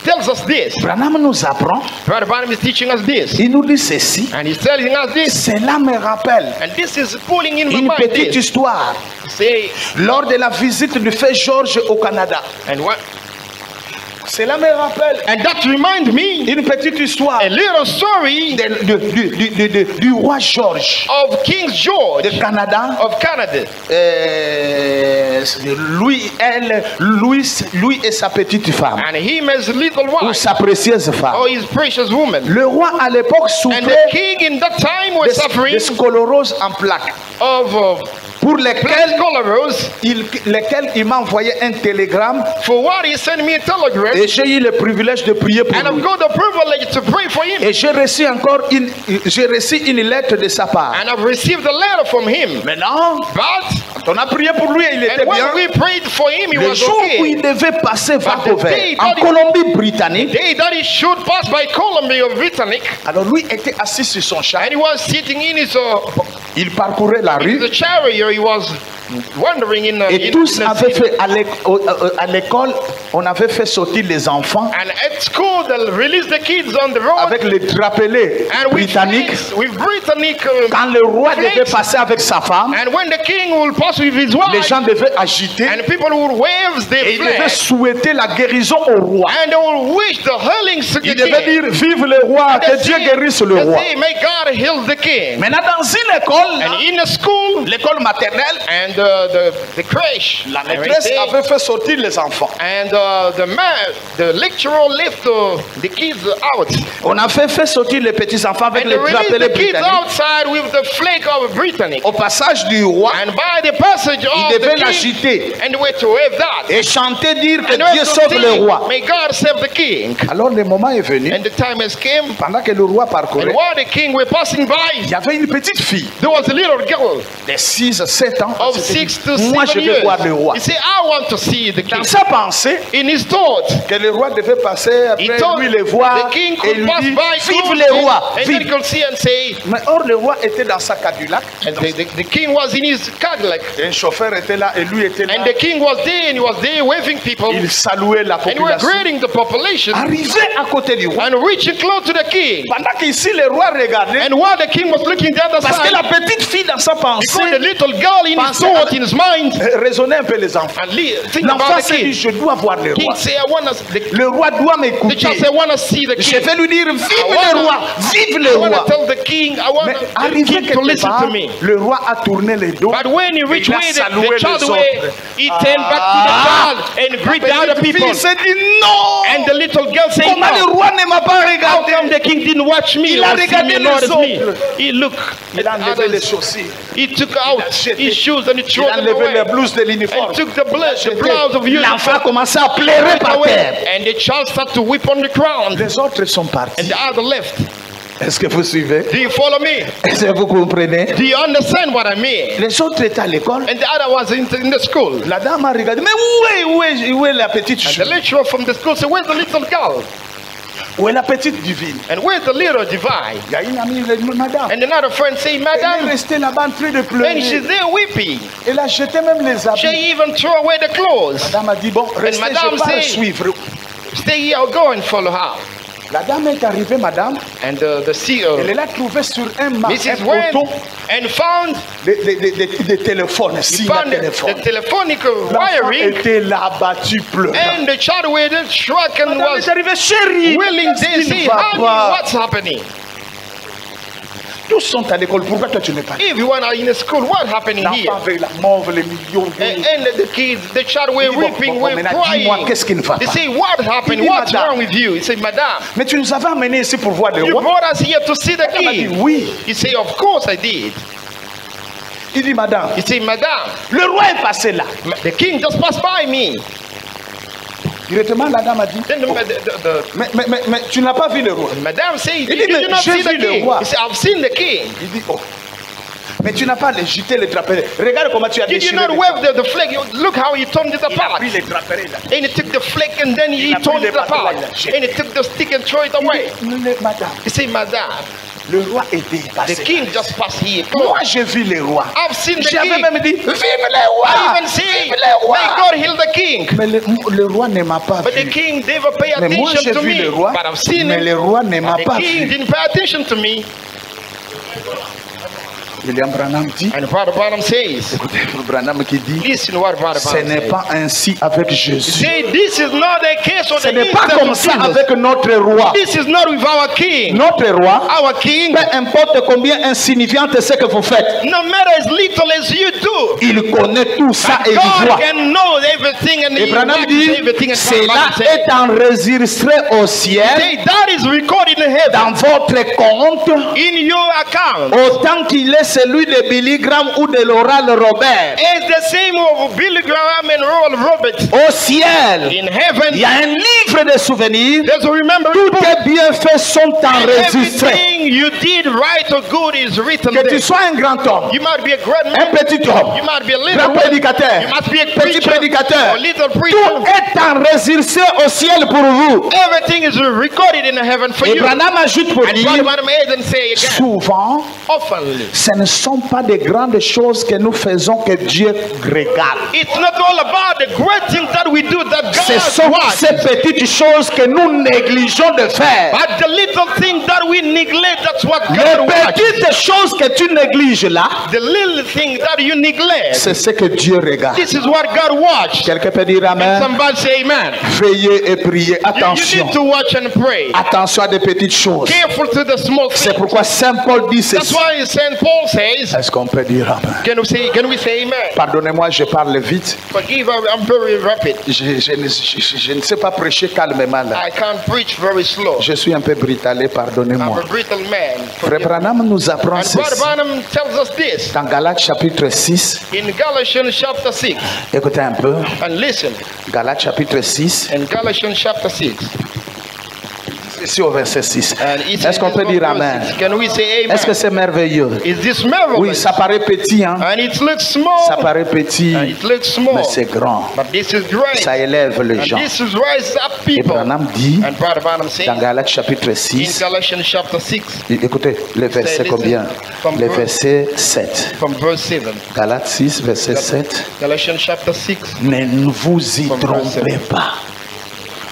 tells us this. Branham nous apprend, Brother Branham is teaching us this. il nous dit ceci. And he's telling us this. Cela me rappelle And this is pulling in my une mind petite this. histoire. Say, Lors de la visite du fait George au Canada. and what? Cela me rappelle And that reminds me une petite histoire a little story du roi George of King George de Canada. of Canada. Lui et sa petite femme, And him as little ou wife, sa précieuse femme. or his precious woman. Le roi à l'époque And the souffrait king in that time was suffering de sclérose en plaques, of pour blood lesquelles sclerose. il m'a envoyé un télégramme For what he sent me a telegram. et j'ai eu le privilège de prier pour And I've lui. got the privilege to pray for him. Et j'ai reçu une lettre de sa part. And I've received a letter from him. Maintenant, But, on a prié pour lui et il était and when bien. we prayed for him, he Le was jour où il okay. devait passer Vancouver, day en that he- Colombie-Britannique, Day that he should pass by Columbia of Britannic, alors lui était assis sur son char. and he was sitting in his Il parcourait la rue the chariot. He was wandering in et in tous the avaient city. fait à l'école, on avait fait sortir les enfants And at school, they'll release the kids on the road. avec les drapelés And with britanniques. flags, with Britannic. Quand le roi devait flags. passer avec sa femme, And when the king will pass with his les wife, gens devaient agiter and people will wave their et ils devaient flag, souhaiter la guérison au roi. and they will wish the healings to the Ils devaient king. dire vive le roi, que They Dieu say- guérisse le they roi. say, may God heal the king. Maintenant, dans une école, And in a school, l'école maternelle, and the crèche, la maîtresse avait fait sortir les enfants. and the lecturer left the kids out, On a fait sortir les petits enfants avec and les they released drapés the kids britanniques. outside with the flag of Britannic. Au passage du roi, And by the passage il of the devait king, l'agiter and they were to wave that, et chanter, dire que and they were Dieu to sauve le sing, roi. may God save the king. Alors le moment est venu, And the time has come, pendant que le roi and parcourait, while the king were passing by, il y avait une petite fille there was a little girl de 6 à 7 ans. of Elle s'était 6 dit, to moi, je 7 veux voir le years. roi. He said, I want to see the king. Dans sa pensée, In his thought, que le roi devait passer he après thought lui le voir the king et could lui pass dit by vive close le roi, and then he vive. could see and say, Mais or le roi était dans sa Cadillac, and the king was in his Cadillac, et un chauffeur était là et lui était là. and the king was there, and he was there waving people, Il and saluait la he was population. greeting the population, Arrivé à côté du roi, and reaching close to the king. pendant qu'ici le roi regardait, And while the king was looking the other parce que side, la petite fille dans sa because the pensée little girl in his Pensez thought, avec- in his mind, raisonnait un peu les enfants. and think L'enfant about the s'est dit, king. je dois voir le King roi. say, I want to, Le roi doit the m'écouter. child say, I want to see the Je king. vais lui dire, vive I le roi, vive le I want roi. to tell the king, I want Mais the arrivé king to quelque listen part, to me. le roi a tourné les dos. But when he reached Il a where salué the child les were, autres. he turned back to the child and greeted the other La people. fille s'est dit, non. And the little girl said, Comment le no, roi ne m'a pas how come regardé? the king didn't watch me Il a or see regardé me, les notice me? autres. He looked Il a at enlevé les others. chaussures. He took out jeté. his shoes and he Il threw a them enlevé les away. blouses de l'uniforme. And took the blouse of L'enfant a uniform commencé à pleurer par terre. and the child started to weep on the ground. Les autres sont And partis. the other left. Est-ce que vous suivez? Do you follow me? Est-ce que vous comprenez? Do you understand what I mean? Les autres étaient à l'école. And the other was in the school. La dame a regardé. Mais où est la petite And chou? the lecturer from the school said, where's the little girl? Où est la petite divine? And where's the little divine? Il y a une amie, elle dit, madame. And another friend say, Elle est Madam, restée là-bas en train de and she's pleurer. there weeping. Elle a jeté même les She habits. even threw away the clothes. Madame a dit, bon, restez, madame je vais say- la suivre. Stay here, I'll go and follow her. La dame est arrivée, madame. And the CEO, Elle l'a trouvé sur un Mrs. un went poteau and found des téléphones, signe à the téléphone. telephonic L'enfant wiring, était là, abattu, pleurant. and the child with it struck and Madame was est arrivée, chérie. willing qu'est-ce to qui ne see, va honey, pas? what's happening? Tous sont à l'école. Pourquoi toi tu n'es pas là? Everyone are in a school. What happening here? L'enfant avec la mauve, les millions. And the kids, the child were weeping, were Dis-moi, crying. qu'est-ce qui ne va They pas? say, what happened? Il dit, What's madame. wrong with you? He said, Madame, Mais tu nous avais amenés ici pour voir le you roi. brought us here to see the Elle m'a dit king. oui. He said, of course I did. Il dit madame, He said, Madame, le roi est passé là. the king just passed by me. Directement la dame a dit, Then mais tu n'as pas vu le roi. Madame said, Il dit, did mais you not j'ai see the vu le king? roi. He said, I've seen the king. Il dit, oh. Mais tu n'as pas jeté les drapés. Regarde comment tu as Did you déchiré. not wave the flag? Look how he turned it Il a apart. pris les drapés là. And he took the flag and then he Il a pris turned les it bâtons, apart. il a jeté. And he took the stick and threw it away. Madame, He said, Madame, le roi est the dépassé. king just passed here. Moi j'ai vu les rois. I've seen the J'avais king. même dit, vive les I rois. even say, Vive les rois. may God heal the king. Mais le roi ne m'a pas But the vu. king never pay Mais moi j'ai attention to vu me. le roi. But I've seen Mais him. le roi ne m'a The pas king vu. didn't pay attention to me. William Branham dit, And Father Branham says, écoutez, Branham qui dit, listen what Father ce Branham n'est says. pas ainsi avec Jésus. Say, this is not the case of Ce the n'est pas instance comme of ça Jesus. avec notre roi. This is not with our king. Notre roi, Our king, peu importe combien insignifiant est ce que vous faites, no matter as little as you do, il connaît tout ça et il God voit. can know everything and Et he Branham watches dit, everything. And cela Father Branham est enregistré au ciel say, that is recorded in heaven dans votre compte, in your account. autant qu'il est celui de Billy Graham ou de l'oral Robert. It's the same of Billy Graham and Royal Robert. Au ciel, In heaven, il y a un livre de souvenirs. there's a remembrance Tous book. tes bienfaits sont And enregistrés. everything you did right or good is written Que tu there. sois un grand homme, You might be a great un man. petit homme, You might be a little grand man. prédicateur, You must be a petit preacher prédicateur. or little Tout preacher. est enregistré au ciel pour vous. Everything is recorded in heaven for Et you. Branham ajoute pour And dire, Father Branham and say again, souvent, oftenly. ce ne sont pas de grandes choses que nous faisons que Dieu regarde. It's not all about the great things that we do that Ce God sont ces watches. petites choses que nous négligeons de faire. But the little things that we neglect, that's what Les God watches. petites choses que tu négliges là, The little things that you neglect, c'est ce que Dieu regarde. this is what God watches. Quelqu'un peut dire Amen. Somebody say amen. Veillez et priez. You Attention. need to watch and pray. Attention à des petites choses. Careful to the small C'est things. pourquoi Saint Paul dit That's ceci. why St. Paul says, Est-ce qu'on peut dire Amen? can we say amen? Pardonnez-moi, je parle vite. Forgive, I'm very rapid. Je ne sais pas prêcher calmement là. I can't preach very slow. Je suis un peu britalé, I'm pardonnez-moi. a brutal man. Frère Branham nous apprend And Brother ceci. Branham tells us this Dans Galates chapitre 6, in Galatians chapter 6. écoutez un peu. And listen, Galates chapitre 6, in Galatians chapter 6. ici au verset 6. And it Est-ce qu'on peut dire Amen? Can we say amen? Est-ce que c'est merveilleux? Is this marvelous? Oui, ça paraît petit, hein? And it looks small. Ça paraît petit, And it looks small. mais c'est grand. But this is great. Ça élève les And gens. this is rise up Et people. Branham dit, And Brother Branham says dans Galates chapitre in 6, Galatians chapter 6 écoutez, le verset listen, combien? from Le verse- verset 7. from verse 7. Galates 6, verset 7. Galatians chapter 6. Ne vous y From verse trompez pas.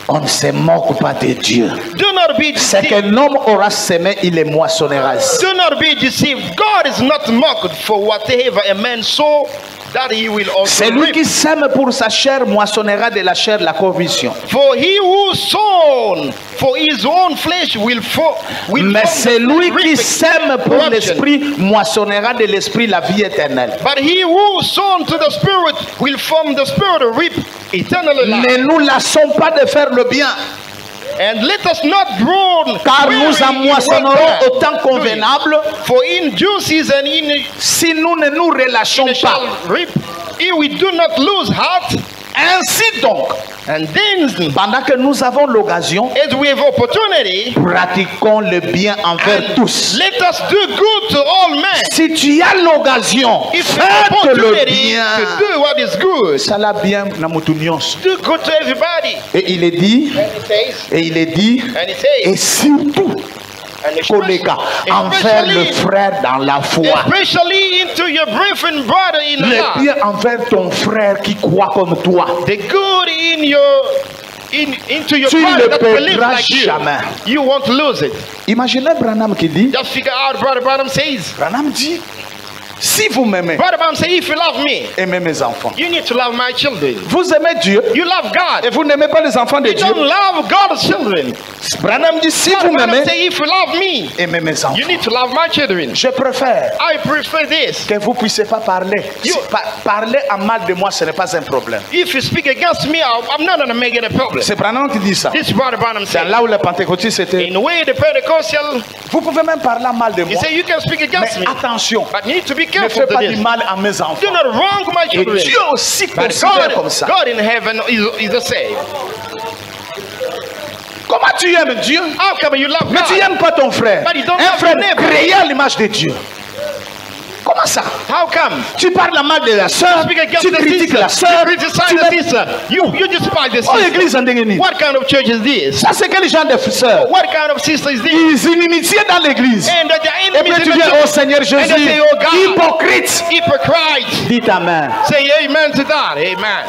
On ne se moque pas de Dieu. Do not be Ce deceived. qu'un homme aura semé, il les moissonnera. Do not be deceived. God is not mocked for whatever a man sow, that he will also Celui reap. qui sème pour sa chair moissonnera de la chair la corruption. For he who sown for his own flesh will Mais celui qui reap sème pour corruption. l'esprit moissonnera de l'esprit la vie éternelle. But he who sown to the spirit will from the spirit reap eternal life. Ne nous lassons pas de faire le bien, And let us not groan, car weary nous en in moissonnerons well au temps convenable for in due season si nous ne nous relâchons we shall pas. reap. If we do not lose heart, Ainsi donc, and then pendant que nous avons l'occasion, as we have opportunity, pratiquons le bien envers and tous. let us do good to all men. Si tu as l'occasion, If you have faites le opportunity bien. to do what is good, Sala bien na mutu nyonso. do good to everybody. Et il est dit, And he says, et surtout, and collègues, envers le frère dans la foi. especially into your brethren, brother in Le love. bien envers ton frère qui croit comme toi. The good in your into your Tu brother ne that believes perdras like you. jamais. You won't lose it. Imaginez Branham qui dit, Just figure out, Brother Branham says, Branham dit, Si vous m'aimez, Brother Branham says, if you love me, aimez mes enfants. you need to love my children. Vous aimez Dieu You love God. et vous n'aimez pas les enfants de You Dieu. don't love God's children. Branham dit, si Brother vous Branham m'aimez, says, if you love me, aimez mes enfants. you need to love my children. Je préfère I prefer this. que vous puissiez pas parler. You- Parler en mal de moi, ce n'est pas un problème. If you speak against me, I'm not going to make it a problem. C'est Branham qui dit ça. This is Brother Branham C'est said. là où les pentecôtistes étaient. In the way the Pentecostal, Vous pouvez même parler en mal de he moi. said, you can speak against Mais me. attention, But you need to be ne careful faites to pas du this. mal à mes enfants. Do not wrong my Et children. Dieu aussi But considère comme ça. God in heaven is the same. Comment tu aimes Dieu? How come you love Mais tu God? n'aimes pas ton frère. But you don't Un love frère your neighbor. créé à l'image de Dieu. Comment ça? How come? Tu parles mal de la sœur, Speak against tu the critiques sister. la sœur. You criticize Tu the mets- sister. You despise the Oh, sister. l'église en déguenille. What kind of church is this? Ça, c'est quel genre de sœur? What kind of sister is this? Ils inimitiés dans l'église. And that the Et enemies puis in tu the dis, oh church. Seigneur And they Jésus, say, oh God, hypocrite. hypocrite. Dis amen. Say amen to that. Amen.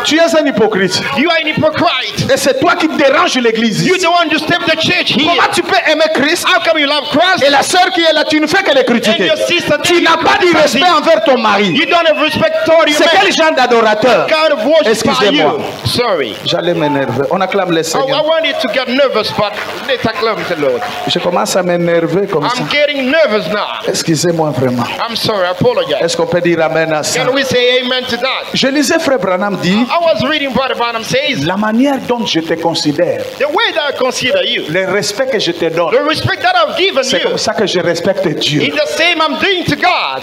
Tu es un hypocrite. You are an hypocrite. Et c'est toi qui déranges l'église. You're the one to step the church here. Comment tu peux aimer Christ How come you love Christ? et la sœur qui est là, tu ne fais que les critiquer? And your sister Tu n'as pas du respect envers ton mari. You don't have respect toward your C'est man. quel genre d'adorateur? Kind of worship are Excusez-moi. you? Sorry. J'allais m'énerver. On acclame le I Seigneur. wanted to get nervous, but let's acclaim the Lord. Je commence à m'énerver comme ça. I'm getting nervous now. Excusez-moi vraiment. I'm sorry. I apologize. Est-ce qu'on peut dire amen à ça? Can we say amen to that? Je lisais Frère Branham dit, I was reading Brother Branham says, la manière dont je te considère, the way that I consider you, le respect que je te donne, the respect that I've given c'est you, comme ça que je respecte Dieu. is the same I'm doing to God.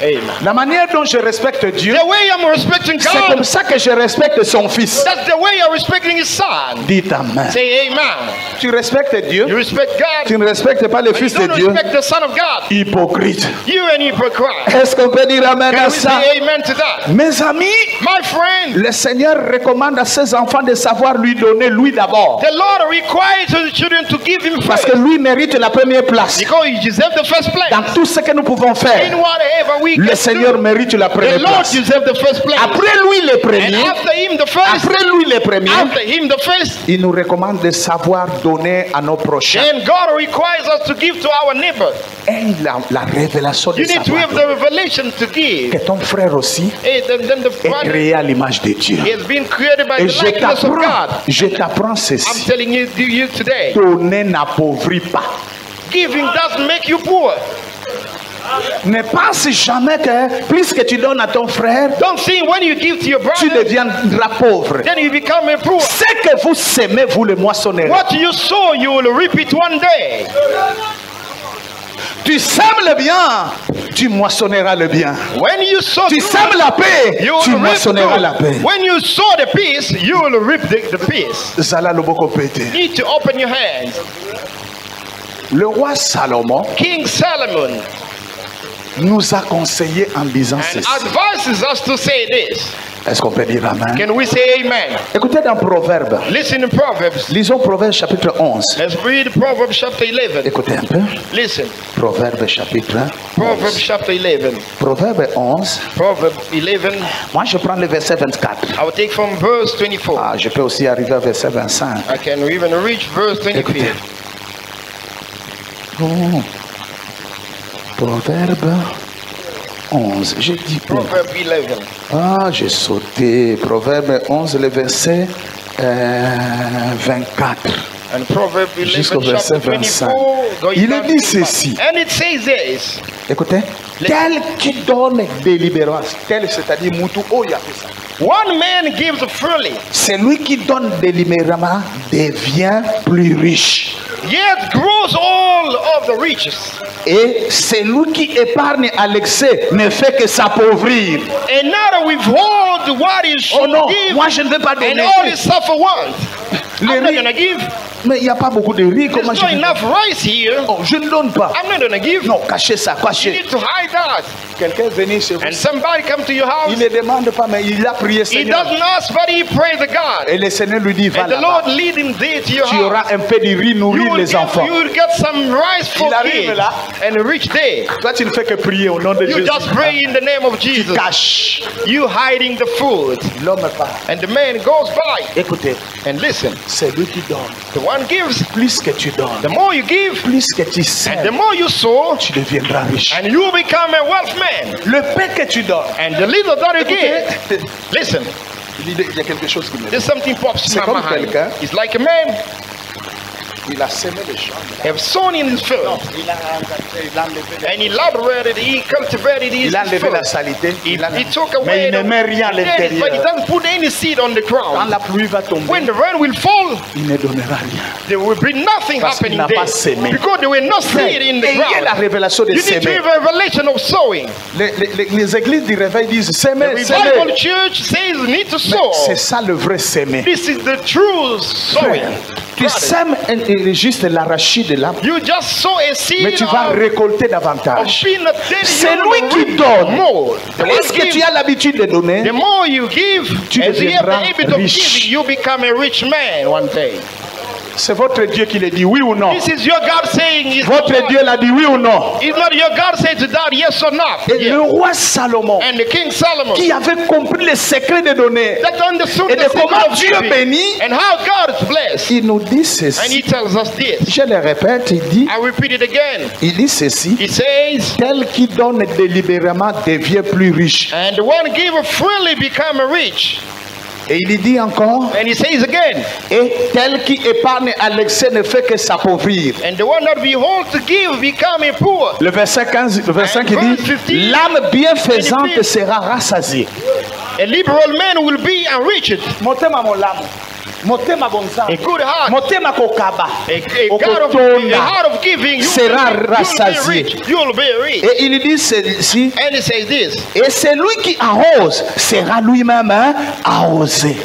Amen. La manière dont je respecte Dieu, The way I'm respecting c'est comme God, ça que je respecte son fils. that's the way I'm respecting His Son. Dites amen. Say amen. Tu respectes You Dieu, respect God, tu ne respectes pas le but you fils de don't Dieu. respect the Son of God. Hypocrite. You're an hypocrite. Est-ce qu'on peut dire amen Can à we ça? say amen to that? Mes amis, My friend, le Seigneur recommande à ses enfants de savoir lui donner lui d'abord. the Lord requires the children to give Him Parce first. que lui mérite la première place. Because He deserves the first place. Dans tout ce que nous pouvons In faire, whatever we le can Seigneur do, mérite la the première Lord place. deserves the first place. Après lui le And premier, after Him the first, après lui le premier, after Him the first, il nous recommande de savoir donner à nos prochains. then God requires us to give to our neighbor. Et la révélation de You need to savoir have the revelation to give. que ton frère aussi Hey, then the est brother créé à l'image de Dieu. has been created by Et the likeness of God. je t'apprends I'm ceci. telling you today, Donner n'appauvrit pas. giving doesn't make you poor. Ne pense jamais que plus que tu donnes à ton frère, Don't think when you give to your tu brother, deviendras pauvre. then you become a poor. Ce que vous semez, vous le moissonnerez. What you sow, you will reap it one day. Tu sèmes le bien, tu moissonneras le bien. When you sow Tu good, sèmes la paix, you tu will reap moissonneras la good. paix. When you sow the peace, you will reap the peace. Zala loboko pété. You need to open your hands. Le roi Salomon King Solomon nous a conseillé en disant and ceci. advises us to say this. Est-ce qu'on peut dire amen? Can we say amen? Écoutez dans Proverbe. Listen to Proverbs. Lisons Proverbe chapitre 11. Let's read Proverbs chapter 11. Écoutez un peu. Listen. Proverbe chapitre Proverbs 11. chapter 11. Proverbe 11. Proverbs 11. Moi, je prends le verset 24. I will take from verse 24. Ah, je peux aussi arriver au verset 25. I can even reach verse 25. Écoutez. Oh. Proverbe 11. J'ai dit où? Proverbs 11. Ah, j'ai sauté. Proverbe 11, le verset 24. And Proverbs 11 Jusqu'au verset chapter 25. 24. going Il down dit to 25. ceci. And it says this. Écoutez. Tel qui donne délibérément, tel c'est-à-dire Moutou Oya. One man gives freely, Celui qui donne délibérément devient plus riche. yet grows all of the riches. Et celui qui épargne à l'excès ne fait que s'appauvrir. And not withhold what he should Oh non, give, moi je ne vais pas and donner. all he suffer want. I'm not riz- gonna give. Mais il n'y a pas beaucoup de riz. Comment There's je not vais? enough rice here. Oh, je ne donne pas. I'm not gonna give. Non, cachez ça, You cachez. need to hide that. Quelqu'un venait chez vous. And somebody come to your house. Il ne demande pas, mais il a prié He Seigneur. doesn't ask, but he prays to God. Et le Seigneur lui dit, va And the là-bas. Lord lead him there to your Tu house. auras un peu de riz You nourri nourrir les enfants. You will get some rice for Il arrive kids là. and a rich day. Toi, tu ne fais que prier au nom de You Jésus. just pray in the name of Tu Jesus. caches. You hiding the food. L'homme part. And the man goes by. Écoutez, And listen, c'est lui qui donne. the one gives. Plus que tu donnes, The more you give, plus que tu and the sèmes, more you sow, tu deviendras riche. and you become a wealth man. Le pain que tu donnes, And the little that you give, listen, il y a quelque chose qui me dit. there's something pops in C'est my comme mind. quelqu'un. It's like a man Il a semé les champs. have sown in his field, Il a enlevé, and he elaborated, he cultivated his il a enlevé field. la salité. He, Il a- he took Mais away il ne met rien à but he l'intérieur. doesn't put any seed on the Quand ground. la pluie va tomber, When the rain will fall, il ne donnera rien. there will be nothing Parce qu'il happening n'a pas there sémé. because there were no seed in the Et il y a la ground. révélation de You need to s'aimer. have a revelation of sowing. Les églises du réveil disent The s'aimer, revival s'aimer. church says you need to C'est sow. ça le vrai s'aimer. This is the true sowing. Tu sèmes juste l'arachide là, You just sow a seed mais tu vas of récolter of davantage. peanut. Then C'est you lui will qui reap donne. more. The one Plus que tu gives, as l'habitude de donner, the more you give, Tu as you have the deviendras habit of riche. giving, you become a rich man one day. c'est votre Dieu qui le dit, oui ou non. This is your God saying. It's Votre not, Dieu l'a dit, oui ou non. it's not your God saying to that yes or not. Et Yeah. le roi Salomon, And the King Solomon qui avait compris le secret de donner, that understood et the de secret comment of Dieu giving bénit, and how God is blessed. il nous dit And ceci. he tells us this. Je le répète, il dit, I repeat it again. il dit ceci. He says, Tel qui donne délibérément devient plus riche. and the one giver freely become rich. Et il dit encore, And he says again, et tel qui épargne à l'excès ne fait que s'appauvrir. and the one that beholds to give become a poor. Le verset 15, le verset 5 qui And dit, verse 15, l'âme bienfaisante and it sera rassasiée. A liberal man will be enriched. Motema molamu, motema bonza, A good heart, motema kokaba, a heart of giving, you sera will be rassasié. rich. You will be rich. Et il dit ceci, And he says this, et celui qui arrose sera lui-même arrosé.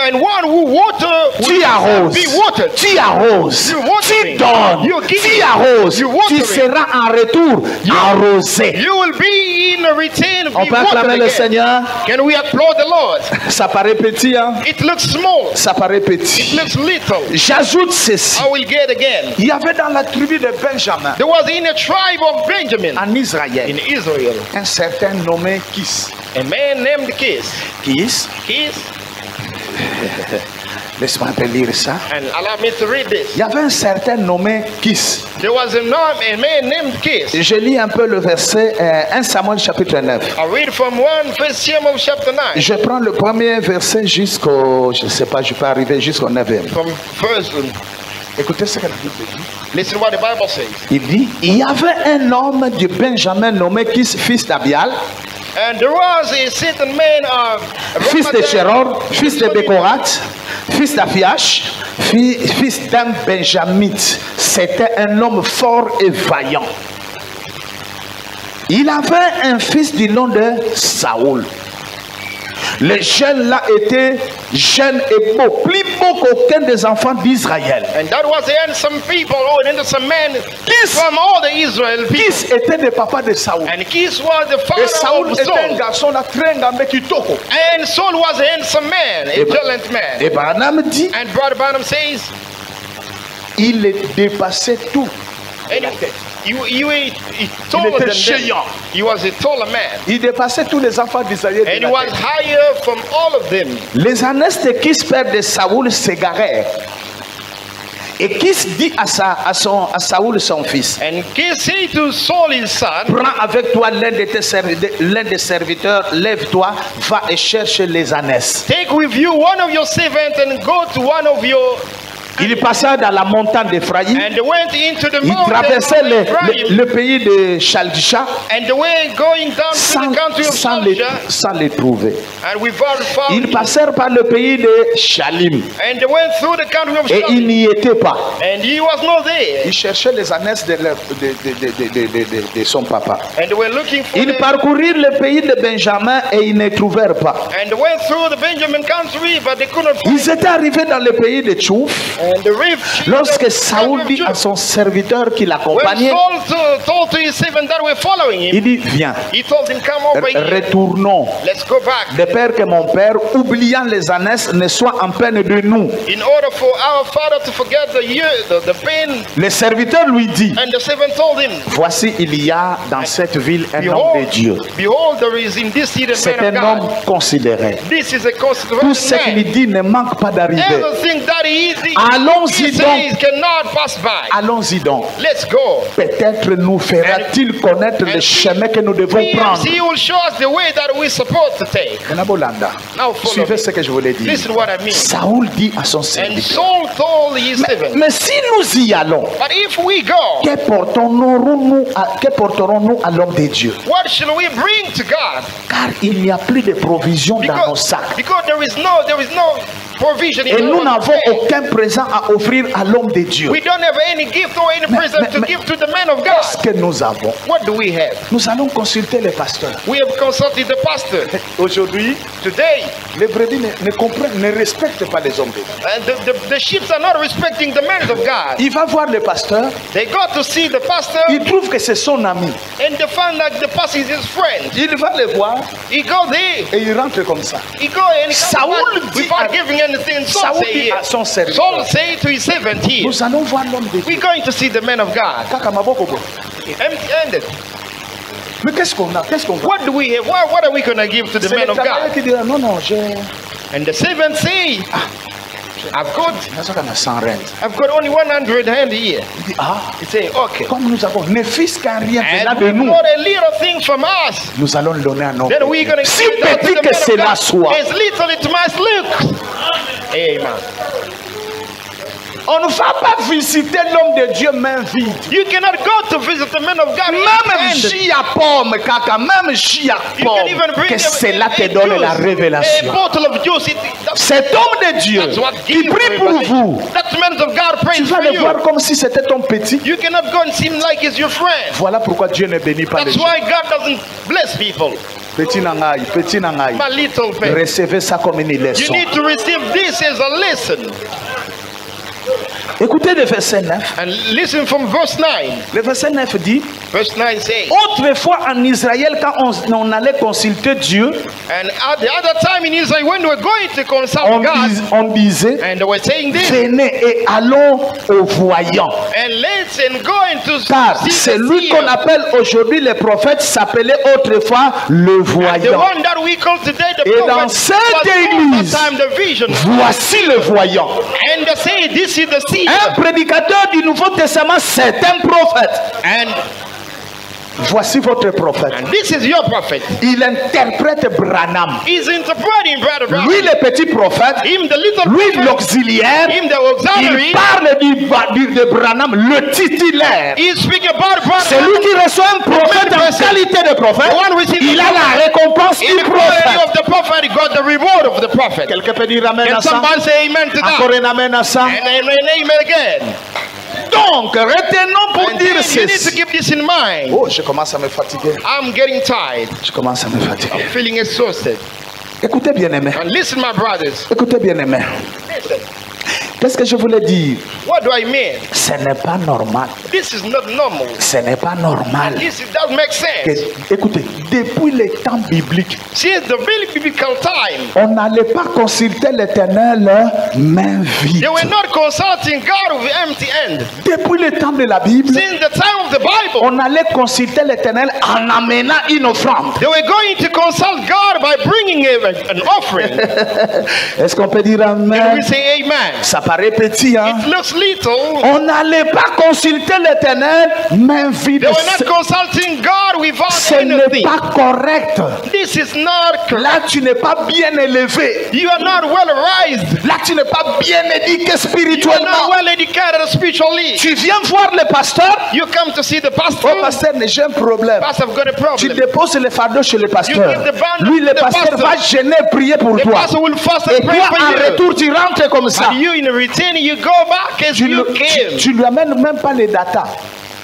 and one who water Tu will arroses, be watered. tu arroses, You tu watering. donnes, You give. tu arroses, You tu watering. seras en retour arrosé. You will be in a return, On be peut acclamer watered le again. Seigneur. Can we applaud the Lord? Ça paraît petit, hein? It looks small. Ça paraît petit. It looks little. J'ajoute ceci. I will get again. Il y avait dans la tribu de Benjamin, There was in a tribe of Benjamin en Israël, in Israel un certain nommé Kis. a man named Kis. Kis, Kis, laisse-moi un peu lire ça. and allow me to read this. Il y avait un certain nommé Kis. There was a man named Kis. Je lis un peu le verset 1 Samuel chapitre 9. I read from 1 Samuel chapter 9. Je prends le premier verset jusqu'au, je ne sais pas, je peux arriver jusqu'au 9e. From verse, Écoutez ce que la Bible dit. listen what the Bible says. Il dit, il y avait un homme de Benjamin nommé Kis, fils d'Abial, And there was a certain man, fils de Chéror, fils de Bécorat, fils d'Aphiach, fils d'un Benjamite. C'était un homme fort et vaillant. Il avait un fils du nom de Saoul. Le jeune là était jeune et beau, plus beau qu'aucun des enfants d'Israël. And that was the handsome people, or an handsome man Kis, from all the Israel people. Kis était le papa de Saoul. And Kis was the Et Saoul father of était un Saul. garçon là, très ngambé kitoko. And Saul was a handsome man, a gallant man. Et Branham dit, And Brother Branham says, il dépassait tout. and he taller était than géant. them. He was a taller man. Il dépassait tous les enfants d'Israël. And he was higher from all of them. Les ânesses de Kis, père de Saoul, s'égarèrent. Et Kis dit à Saoul, son fils, And Kis said to Saul his son, prends avec toi l'un des serviteurs, lève-toi, va et cherche les ânesses. take with you one of your servants and go to one of your... Il passa dans la montagne d'Ephraïm. And they went into the Il mountain traversait of Ephraim, le pays de Chaldisha and they were going down to the country of Shalja, sans les trouver. and we found Ils him. passèrent par le pays de Shalim And they went through the country of et il Shalja, n'y était pas. and he was not there. Il cherchait les ânesses de son papa. And they were looking for Ils them, parcourirent le pays de Benjamin et ils ne trouvèrent pas. and they went through the Benjamin country, but they couldn't find Ils étaient arrivés dans le pays de Tchouf. And the chief Lorsque of Saoul dit à son serviteur qui when l'accompagnait, Saul told to his servant that were following him, il dit, viens, he told him, come over here. retournons. Let's go back. De peur que mon père, oubliant les ânesses, ne soit en peine de nous. In order for our father to forget the pain. Le serviteur lui dit, And the servant told him, voici, il y a dans cette ville un homme de Dieu. Behold, there is in this city C'est a man un of homme God. considéré. This is a considerable Tout ce qu'il man. dit ne manque pas d'arriver. Everything that he Allons-y says cannot pass by. Allons-y donc. Let's go. Peut-être nous fera-t-il connaître le chemin que nous devons prendre. He will show us the way that we're supposed to take. Now follow Suivez me. ce que je voulais dire. Listen what I mean. Saoul dit à son And serviteur, Saul told his servant, mais si nous y allons, but if we go, que porterons-nous à l'homme de Dieu? what shall we bring to God? Car il n'y a plus de provisions dans nos sacs. Because there is no provision in Et nous our n'avons faith. aucun présent à offrir à l'homme de Dieu. We don't have any gift or any present to give to the man of Qu'est-ce God. que nous avons? What do we have? Nous allons consulter les pasteurs. We have consulted the pastor. Aujourd'hui, Today, les brebis ne respectent pas les hommes de Dieu. and the sheep are not respecting the man of God. Il va voir le pasteur, They got to see the pastor, il trouve que c'est son ami. and they find that the pastor is his friend. Il va le voir He go there. et il rentre comme ça. He go and he Saul comes back dit without à- giving anything. Saul Saul say dit here. à son serviteur, Saul say to his servant here, nous allons voir l'homme de Dieu. we're going to see the man of God. Kaka maboko bo. Empty-handed. Mais qu'est-ce qu'on a? Qu'est-ce qu'on va? What do we have? What are we going to give to the C'est man le of travailleur God? qui dira, non, non, And the servant say, I've got only 100 hand here. il dit, ah, He say, okay. comme nous avons ne fût-ce qu'un rien venant And de we nous, got a little thing from us. nous allons le donner à nos Then we're going to si give it out to petit the que man of cela God. soit. As little it must look. Amen. On ne va pas visiter l'homme de Dieu main vide. You cannot go to visit the man of God. Même empty-handed. chia pomme, kaka, même chia You can even pomme, bring que a cela te juice, donne la a révélation. bottle of juice. Cet homme de Dieu That's what qui gives prie pour revelation. vous, That man of God tu prays vas for le voir you. comme si c'était ton petit. You cannot go and see him like he's your friend. Voilà pourquoi Dieu ne bénit pas les That's gens. why God doesn't bless people. Petit nangai, petit nangai. My little friend. Recevez ça comme une You leçon. need to receive this as a lesson. Écoutez le verset 9. And listen from verse 9. Le verset 9 dit, Verse 9 says, autrefois en Israël, quand on allait consulter Dieu, and at the other time in Israel, when they were going to consult God, on disait, and they were saying this, venez et allons au voyant. and let's and go into Car see the celui seer. qu'on appelle aujourd'hui le prophète s'appelait autrefois le The voyant. one that we call today the Et dans prophet cette was called église, that time the vision. Voici le voyant. And they say this is the seer. Un prédicateur du Nouveau Testament, c'est un prophète. And Voici votre prophète. this is your prophet. Il interprète Branham. He's interpreting Brother Brown. Lui, le petit prophète, Him, the little lui, prophet. l'auxiliaire, Him, the il auxiliary. parle de Branham, le titulaire. He's speaking about Brother Celui Brown. qui reçoit un prophète en qualité de prophète, The one receiving il a la récompense In du the quality prophète. of the prophet, he got the reward of the prophet. Quelqu'un peut dire amen Can à ça? somebody say amen to that? Encore un amen à ça? And amen again. Donc, retenons pour And dire then you need to ceci. keep this in mind. Oh, je commence à me fatiguer. I'm getting tired. Je commence à me fatiguer. I'm feeling exhausted. Écoutez bien aimé. And listen, my brothers. Écoutez bien aimé. Listen. Qu'est-ce que je voulais dire? What do I mean? Ce n'est pas normal. This is not normal. Ce n'est pas normal. This doesn't make sense. Écoutez, depuis les temps bibliques, Since the very biblical time, on n'allait pas consulter l'Éternel main vide. they were not consulting God with empty hand. Depuis le temps de la Bible, Since the time of the Bible, on allait consulter l'Éternel en amenant une offrande. they were going to consult God by bringing an offering. Est-ce qu'on peut dire And amen? we say amen. Ça paraît petit, hein? It looks little. On n'allait pas consulter l'Éternel main vide. They were not consulting God without Ce n'est anything. pas correct. This is not correct. Là, tu n'es pas bien élevé. You are not well raised. Là, tu n'es pas bien éduqué You are spirituellement. not well educated spiritually. Tu viens voir le pasteur. You come to see the pastor. Oh, pasteur, j'ai un problème. Pastor, I've got a Tu problem. déposes le fardeau chez le pasteur. You give the bundle Lui, le to the pasteur pastor. va gêner, prier pour The toi. pastor will fast Et and pray toi, for en you. retour, tu rentres comme ça. And you in return, you go back as Tu you ne came. tu lui amènes même pas les datas.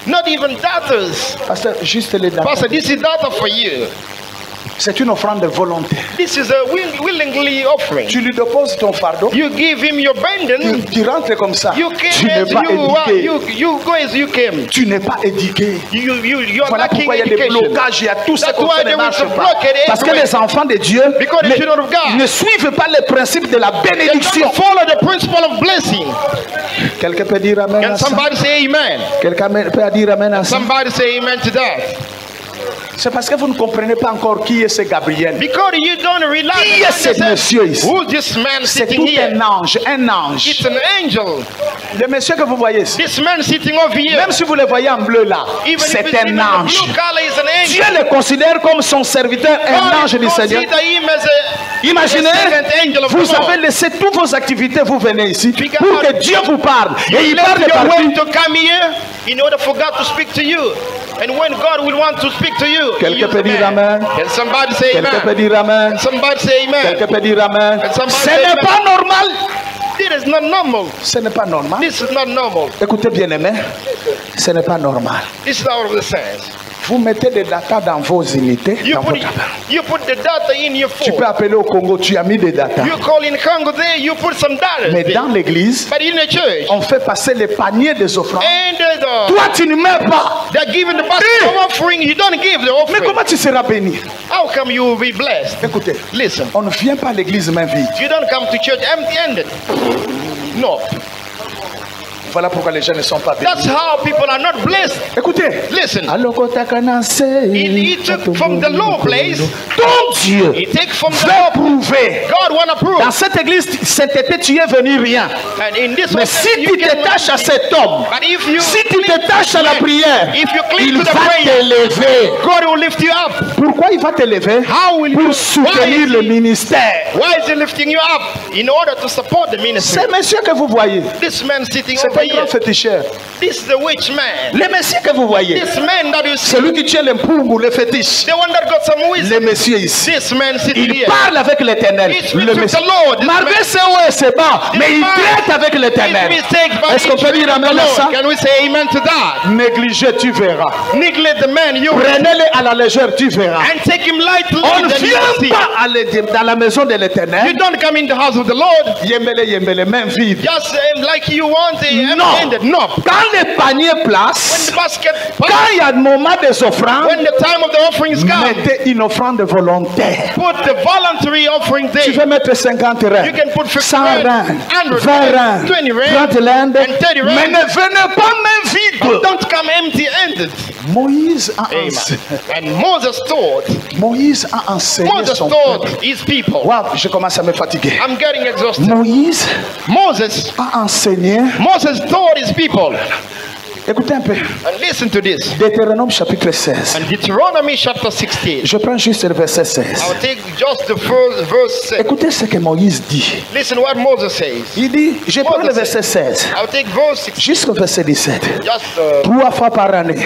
Not even daughters. Pasteur, juste les datas. Pastor, this is data for you. C'est une offrande volontaire. This is a willingly offering. Tu lui déposes ton fardeau. You give him your burden. Tu rentres comme ça. You Tu came n'es as pas you are. éduqué. You go as you came. Tu n'es pas éduqué. You're Voilà lacking pourquoi il y a des education. blocages, il y a tout ça That's qu'on why ne they marche want to pas. block it Parce que everywhere. les enfants de Dieu Because the children of God ne suivent pas les principes de la they bénédiction. don't follow the principle of blessing. Quelqu'un peut dire amen Can à ça? somebody say amen? Quelqu'un peut dire amen à ça? Somebody say amen to that. C'est parce que vous ne comprenez pas encore qui est ce Gabriel. Because you don't realize Qui est ce monsieur ici? who's this man C'est sitting tout here. un ange, un ange. It's an angel. Le monsieur que vous voyez ici, This man sitting over here. même si vous le voyez en bleu là, Even if c'est it's even un the ange. blue color, is an Dieu angel. le considère comme son serviteur, un ange du Seigneur. Consider him as a Imaginez, servant angel of vous the Lord. avez laissé toutes vos activités, vous venez ici Figure pour out- que Dieu vous parle. You Et il left parle de your way partout. to come here in order for God to speak to you. And when God will want to speak to you, he Quelqu'un uses peut a dire man. amen. Can somebody say Quelqu'un peut amen? dire amen. Somebody say amen. Quelqu'un peut dire amen. And somebody Ce say n'est amen. pas normal. This is not normal. Ce n'est pas normal. This is not normal. Écoutez bien aimé, ce n'est pas normal. This is not what it says. Vous mettez des data dans vos unités. You Dans put, votre... you put the data in your Tu phone. peux appeler au Congo, tu as mis des data. You call in Congo there, you put some data. Mais there. dans l'église, But in the church, on fait passer les paniers des offrandes. and Toi, tu ne mets pas. they're giving the basket of offering. You don't give the Mais offering. comment tu seras béni? How come you will be blessed? Écoutez, Listen, on ne vient pas à l'église main vide. you don't come to church empty-handed. No. Voilà pourquoi les gens ne sont pas bénis. That's how people are not blessed. Écoutez, Listen, il he took from the low place. Ton Dieu He take from the veut low. prouver. God wanna prove. Dans cette église, cet été, tu es venu rien. And in this Mais office, si you tu can- t'attaches à cet homme, But if you si tu cling- t'attaches à la prière, if you cling il to the va prayer, t'élever. God will lift you up. Pourquoi il va t'élever? How will you? Pour soutenir le ministère. Why is he lifting you up? In order to support the ministry. C'est monsieur que vous voyez. This man sitting C'est over un grand here. féticheur. This is the witch man. Le monsieur que vous voyez. This man that you see. Celui qui tient le pour le fétiche. The one that got some wisdom. Le monsieur ici. This man sitting Il here. parle avec l'éternel. He speaks Le with monsieur. the Lord. This Malgré man- ses hauts et ses bas, mais il man- traite avec l'éternel. His mistakes, but Est-ce qu'on he peut dire treated the amen à ça? Lord. Can we say amen to that? Négligé, tu verras. Neglect the man, you Prenez-le à la légère, tu verras. and take him lightly. On ne then you will vient see. pas dans la maison de You l'éternel. don't come in the house of the Lord Yembele, main vide. just like you want it. Non. empty-handed. No. Quand les paniers When placent, the basket, quand il y a le moment des offrandes, when the time of the offerings come, mettez une offrande volontaire. put the voluntary offering Tu there. veux mettre 50 You rand, can put 50 100 rand, rand, 100 20 rand, rand, 20 rand, 30 rand, and 30 rand. mais ne venez pas main vide. Don't come empty-handed. Moïse a Amen. enseigné. And Moses taught. Moïse a enseigné Moses son taught peuple. his people. Wow, je commence à me fatiguer. I'm getting exhausted. Moïse Moses a enseigné. Moses taught his people. Écoutez un peu. And listen to this. Deutéronome chapitre 16. And Deuteronomy chapter 16. Je prends juste le verset 16. I'll take just the first verse. Écoutez ce que Moïse dit. Listen what Moses says. Il dit, je prends le verset 16 I'll take verse 16. jusqu'au verset 17. Just 3 fois par année,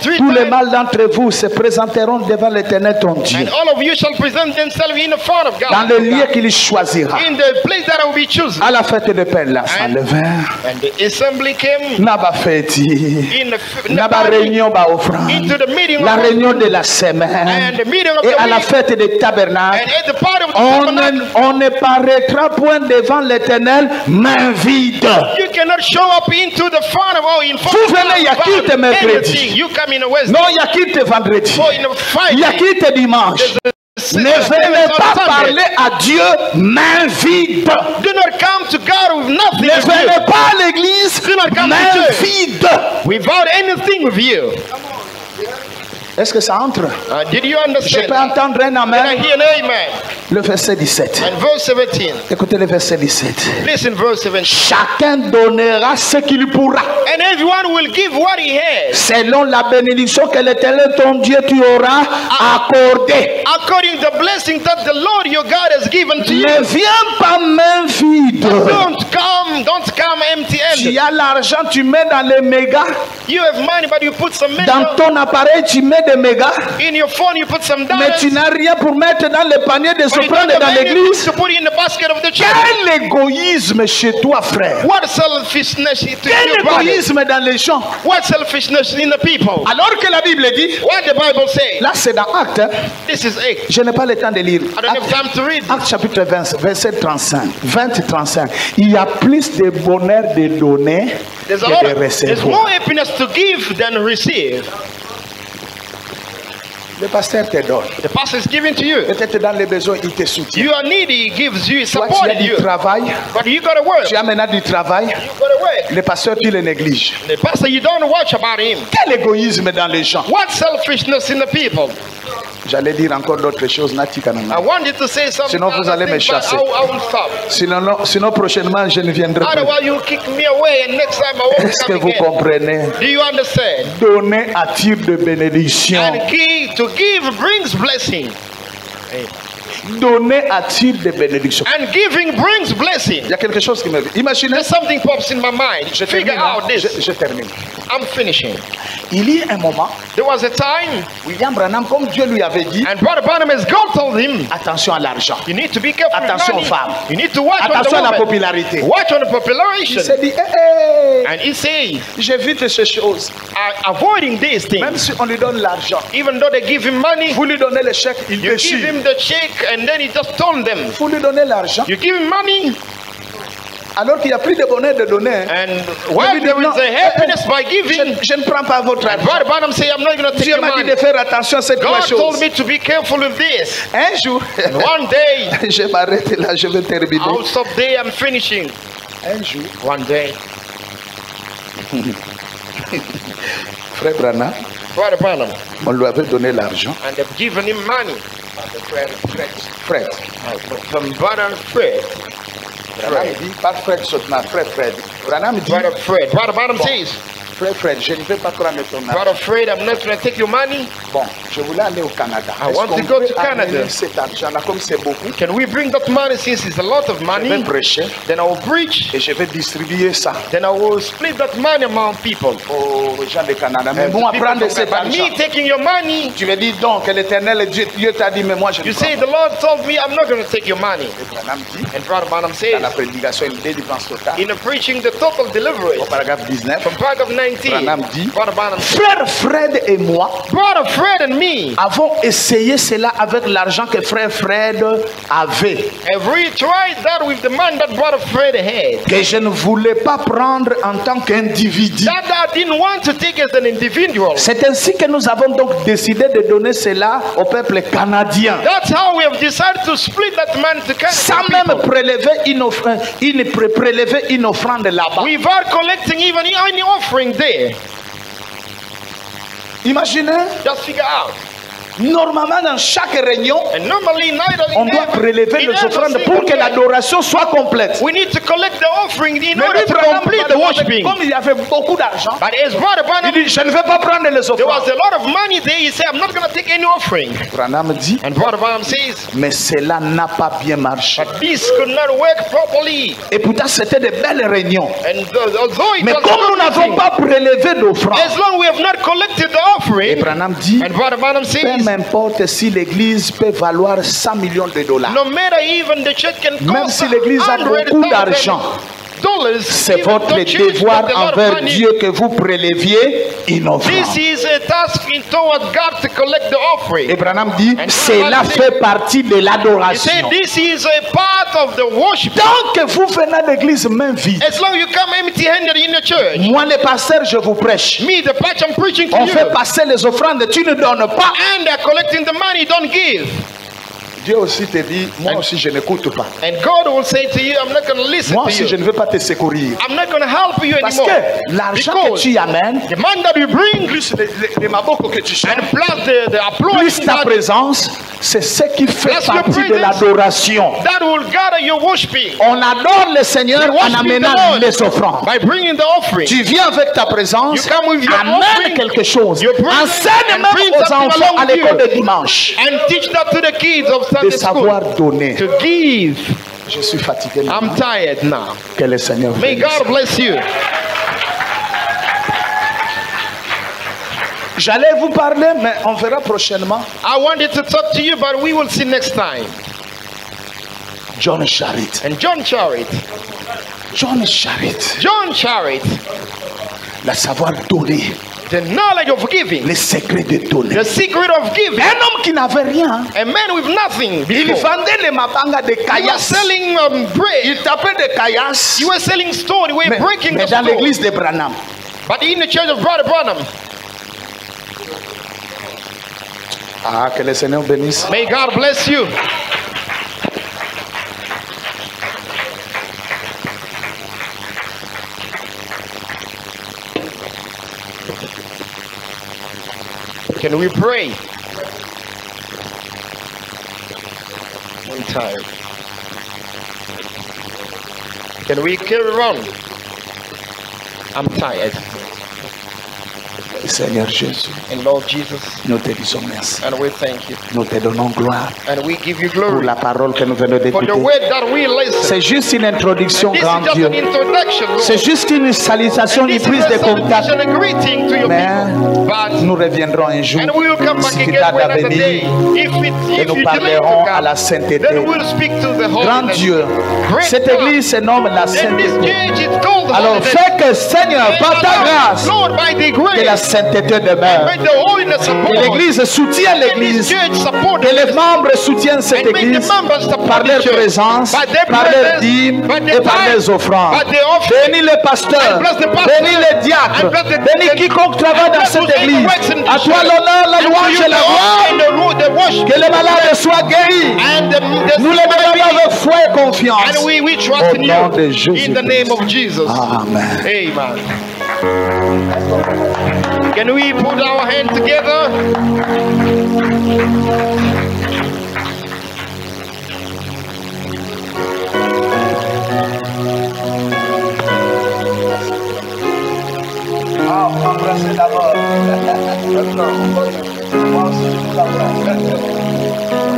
three tous les times. mâles d'entre vous se présenteront devant l'Éternel ton Dieu, And all of you shall present themselves in the front of dans God. le lieu qu'il choisira. In the place that I will be chosen. À la fête de Pâques, là, ça le vint. And the assembly came Naba fêti, in the naba réunion ba offrande, into the meeting la of réunion de la semaine, and the meeting of et the à la week. fête des tabernacles. And at the party of the On tabernacle, ne, on ne paraîtra point devant l'Éternel main vide. you cannot show up into the front of in front Vous of venez, il y a God qui te without mercredi? anything. You come in the West. Non, il y a qui te vendredi, Or in the il y a Friday. qui te dimanche. Ne venez pas parler à Dieu main vide. Do not come to God with nothing Ne with venez you. pas à l'église Do not come to main church. vide. Without anything with you. Est-ce que ça entre? Did you Je understand? peux entendre un Can I amen. hear an amen? Le verset 17. And verse 17. Écoutez le verset 17. Listen, verse 17. Chacun donnera ce qu'il pourra, And everyone will give what he has selon la bénédiction que l'Éternel ton Dieu tu auras accordée. according to the blessing that the Lord your God has given to you. Ne viens pas main vide. Don't come Tu empty-handed. as l'argent, tu mets dans les mégas. You have money, but you put some money Dans ton appareil, tu mets des mégas. in your phone. You put some Mais dollars. tu n'as rien pour mettre dans le panier des But you don't offrandes have dans anything l'église. to put in the basket of the church. Quel égoïsme chez toi, frère. What selfishness to Quel your brother? égoïsme dans les gens. What selfishness in the people? Alors que la Bible dit, What the Bible says. là c'est dans Actes, hein. This is it. Je n'ai pas le temps de lire. I don't have time to read. Actes chapitre 20, verset 35. 20-35. Il y a plus de bonheur de donner There's que de there's recevoir. more happiness to give than receive. Le pasteur te donne. The pastor is giving to you. Peut-être dans les besoins, il te soutient. You are needy, he gives you, he Toi, tu as supported du you. travail. But you gotta work. Tu as maintenant du travail. You gotta work. Le pasteur, tu le négliges. The pastor, you don't watch about him. Quel égoïsme dans les gens. What selfishness in the people? J'allais dire encore d'autres choses. Nati Kananga. I wanted to say something. Sinon, vous allez me but chasser. I will stop. Sinon, prochainement, je ne viendrai plus. Otherwise, you kick me away, and next time I won't Est-ce que come vous again. comprenez? Do you understand? Donner attire de bénédiction. And to give brings blessing. Donner attire de bénédiction. And giving brings blessing. Il y a quelque chose qui me vient. Imaginez. There's something pops in my mind. Je Figure termine. out this. Je termine. I'm finishing. Il y a un moment, There was a time, William Branham, comme Dieu lui avait dit, and Brother Barnabas, God told him, attention à l'argent. you need to be careful with Attention money. aux femmes. You need to watch on the Attention à la woman. popularité. Watch on the Il population. s'est dit, hey, And he said, j'évite ces choses. avoiding these Même things, si on lui donne l'argent, even though they give him money, vous lui donnez le chèque, il you give déchire. him the check, and then he just told them, Vous lui donnez l'argent, you give him money, alors qu'il n'y a plus de bonheur de donner. and while there is a happiness by giving, Je ne prends pas votre and argent. Brother Barnum say, I'm not going to take Dieu your m'a dit money. de faire attention à ces trois God told choses. me to be careful with this. Un jour, And one day, je m'arrête là, je vais terminer. I'll stop there, I'm finishing. Un jour, One day, frère Branham, Brother Barnum, on lui avait donné l'argent. and they've given him money. Fred. From Brother Fred. Branham dit, pas Fred seulement, Fred. Branham dit, Brother Fred. Brother Barnum says, Fred, je ne vais pas prendre ton argent. Brother Fred, I'm not going to take your money. Bon, je voulais aller au Canada. I Est-ce want qu'on to go peut to Canada. amener cet argent-là, comme c'est beaucoup, Can we bring that money since it's a lot of je vais money? prêcher Then I will preach. et je vais distribuer ça Then I will split that money among people. aux gens de Canada. Mais And bon, the people prendre from cet that. But argent. me taking your money, Tu veux dire donc que l'éternel Dieu t'a dit, mais moi je ne you prends say pas. the Lord told me I'm not going to take your money. Branham dit, And Brother Barnum dans la says, prédication, une délivrance totale, in the preaching the total deliverance, au paragraphe 19, from paragraph 19, Branham dit, Brother Barnum says, frère Fred et moi Brother Fred and me avons essayé cela avec l'argent que frère Fred avait, have we tried that with the man that Brother Fred had. que je ne voulais pas prendre en tant qu'individu. That I didn't want to take as an individual. C'est ainsi que nous avons donc décidé de donner cela au peuple canadien, That's how we have decided to split that man to sans Canada même people. prélever une offrande là-bas. Without collecting even any offering there. Imaginez, Just figure out. normalement dans chaque réunion, And normally, neither on doit prélever les offrandes pour que l'adoration soit complète. we need to collect the offering in Mais order lui, to Branham, complete the worshiping. comme il y avait beaucoup d'argent, But as Brother il Barnum, dit, je ne vais pas prendre les there was offrandes. a lot of money there. He said, I'm not going to take any offering. Branham dit, And Brother Barnum says, mais cela n'a pas bien marché. but this could not work properly. Et pourtant, c'était de belles réunions. And although it Mais was comme nous not n'avons working, pas prélevé d'offrandes, as long we have not collected the et offering, Branham dit, and Brother Barnum peu says, m'importe si l'église peut valoir 100 millions de dollars. no matter even the church can Même cost si l'église a beaucoup d'argent, $100,000, c'est even votre the church devoir got a lot of envers money. Dieu que vous préleviez une offrande. This is a task in toward God to collect the offering. Et Branham dit, And cela Branham fait partie de He said l'adoration. this is a part of the worship. Tant que vous venez à l'église main vide, As long you come empty-handed in the church, moi le pasteur, je vous prêche. me the patch I'm preaching to On you, fait passer les offrandes, tu ne donnes pas. and they're collecting the money, don't give. Dieu aussi te dit, moi aussi je n'écoute pas. And God will say to you, I'm not going to listen Moi to aussi je you. ne veux pas te secourir. I'm not going to help you Parce anymore. que l'argent que Because tu amènes, the money that you bring, plus les maboko que tu chantes, and plus the applause plus ta présence, c'est ce qui fait Plus your partie de presence. l'adoration. that will gather your worshiping. On adore le Seigneur We en worship amenant the Lord les offrandes. by bringing the offering. Tu viens avec ta présence, You come with your amène offering, quelque chose. you bring Enseigne and même bring aux something enfants à along with l'école you. de dimanche And teach that to the kids of de Sunday savoir school. donner. To give. Je suis fatigué I'm maintenant. tired now. Que le Seigneur May bénisse. God bless you. J'allais vous parler, mais on verra prochainement. I wanted to talk to you, but we will see next time. John Charit. And John Charit. John Charit. John Charit. Le savoir donner. The knowledge of giving. Les secrets de donner. The secret of giving. Un homme qui n'avait rien. A man with nothing. Il Before. vendait les mabanga de You were caillasse. selling bread. Il tapait des caillasses. You were selling stone. You were breaking Mais the dans stone. l'église de Branham. But in the church of Brother Branham. Ah, que le Seigneur bénisse. May God bless you. Can we pray? I'm tired. Can we carry on? I'm tired. Seigneur Jésus, And Lord Jesus, nous te disons merci. and we thank you. Nous te donnons gloire And we give you pour glory la parole que nous venons for the d'écouter. word that we listen. C'est juste une introduction, This grand is just Dieu. an introduction, Lord. C'est juste une salutation, And une this is prise de a contact. salutation and greeting to your Mais people. But nous reviendrons un jour. and we will come back Si tu again tardes à another day. venir, If et nous you delay to parlerons à la come, sainteté. then we'll speak to the Grand holiness. Dieu, Great cette God. église se nomme la And this sainteté. church is called Alors holiness. fais que Seigneur, And par ta allow, grâce, Lord, by the que la grace, sainteté demeure. may the holiness support. Que l'église soutienne And this l'église. church support Que les membres soutiennent cette and make the église members support par the leur church. présence, By their par leur presence, dîme by et their par time, les offrandes. by their offering. Bénis les pasteurs, And bless the pastor. bénis les diacres, And bless the bénis deacons. quiconque travaille And dans bless cette whoever église. works in À this toi church. l'honneur, la And to louange you et la the honor gloire. and the worship. Que les malades soient guéris. And the Nous les demandons avec foi et confiance. And we trust Au in nom de you. Jésus. In the name of Jesus. Amen. Amen. Can we put our hand together? Embrassez d'abord. Moi aussi, je vous embrasse.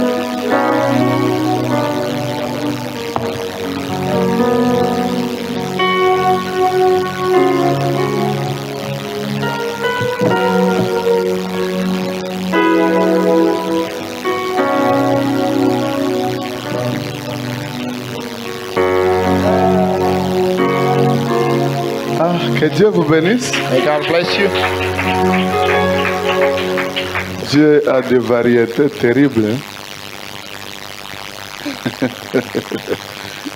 Ah, que Dieu vous bénisse. May God bless you. Dieu a des variétés terribles. Hein.